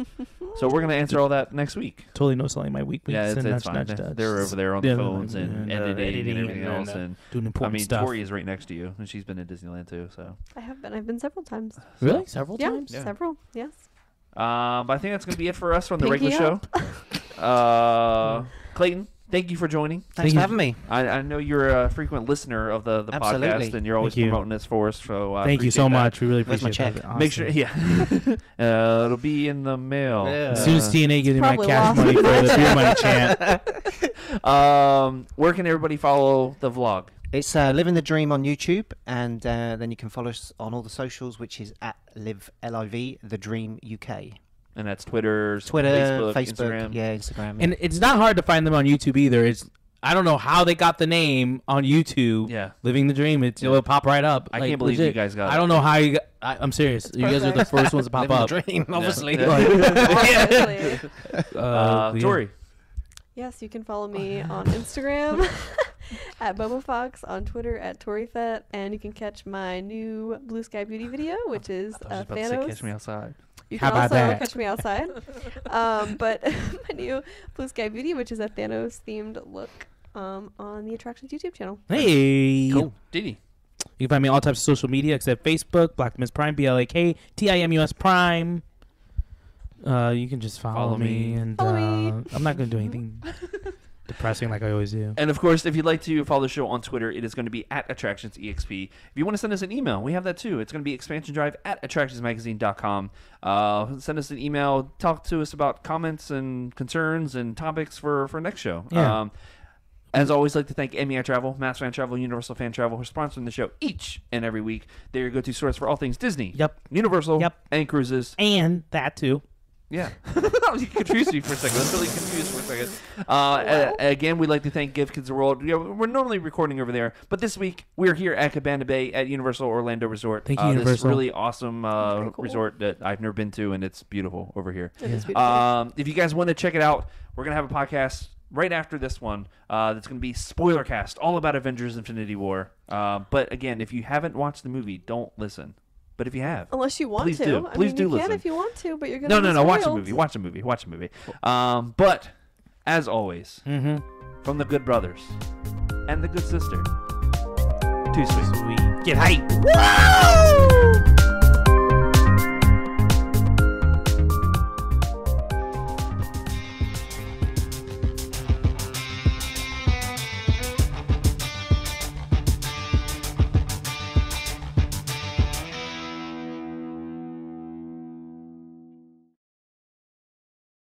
So we're going to answer all that next week. Totally no selling my week, Yeah, winks it's and nudge, fine. nudge, nudge. They're over there on the phones and editing and everything else. And doing important stuff. Tori is right next to you, and she's been in Disneyland too. So I have been. I've been several times. Really? Several Yeah, times? several. Yes. but I think that's going to be it for us on the Pinky regular up. show. Clayton, thank you for joining. Thanks for having me. I know you're a frequent listener of the Absolutely. podcast, and you're always Thank you. promoting this for us. So Thank you so appreciate that. much. We really Where's my appreciate check? that. Make sure, Awesome. yeah, it'll be in the mail. Yeah. As soon as TNA gives me my Probably cash lost. money for the beer money chant. Where can everybody follow the vlog? It's Living the Dream on YouTube, and then you can follow us on all the socials, which is at LIV the Dream UK. And that's Twitter, Twitter, Facebook, Instagram. yeah, Instagram. Yeah. And it's not hard to find them on YouTube either. I don't know how they got the name on YouTube. Yeah. Living the Dream. It'll pop right up. I can't believe you guys got it. I don't know how you got. I'm serious. You guys are the first ones to pop Living up. the Dream, obviously. Obviously. Yeah. Tori. Yes, you can follow me on Instagram at BoboFox, on Twitter at ToriFet, and you can catch my new Blue Sky Beauty video, which is Thanos. Catch me outside. You How can about also that? catch me outside. But my new Blue Sky Beauty, which is a Thanos themed look, on the Attractions YouTube channel. Hey. Cool. Didi. You can find me on all types of social media except Facebook, Blacktimus Prime, BLAKTIMUS Prime. You can just follow me. And Follow me. I'm not going to do anything depressing like I always do. And of course, if you'd like to follow the show on Twitter, it is going to be at AttractionsEXP. If you want to send us an email, we have that too. It's going to be expansiondrive@attractionsmagazine.com. Send us an email. Talk to us about comments and concerns and topics for next show. Yeah. As always, I'd like to thank MEI Travel, Mass Fan Travel, Universal Fan Travel for sponsoring the show each and every week. They're your go-to source for all things Disney, Yep. Universal, Yep. and cruises. And that too. Yeah. You confused me for a second. I was really confused for a second. Again, we'd like to thank Give Kids the World. We're normally recording over there, but this week we're here at Cabana Bay at Universal Orlando Resort. Thank you, This Universal. really awesome Very cool. resort that I've never been to, and it's beautiful over here. It is beautiful. If you guys want to check it out, we're going to have a podcast right after this one that's going to be spoiler cast, all about Avengers Infinity War. But again, if you haven't watched the movie, don't listen. But if you have, Unless you want please to. do. I Please mean, do you listen. can if you want to, but you're going no, to watch the movie. Watch the movie. Watch the movie. But as always, from the good brothers and the good sister, too sweet. Sweet. Get hype. Woo!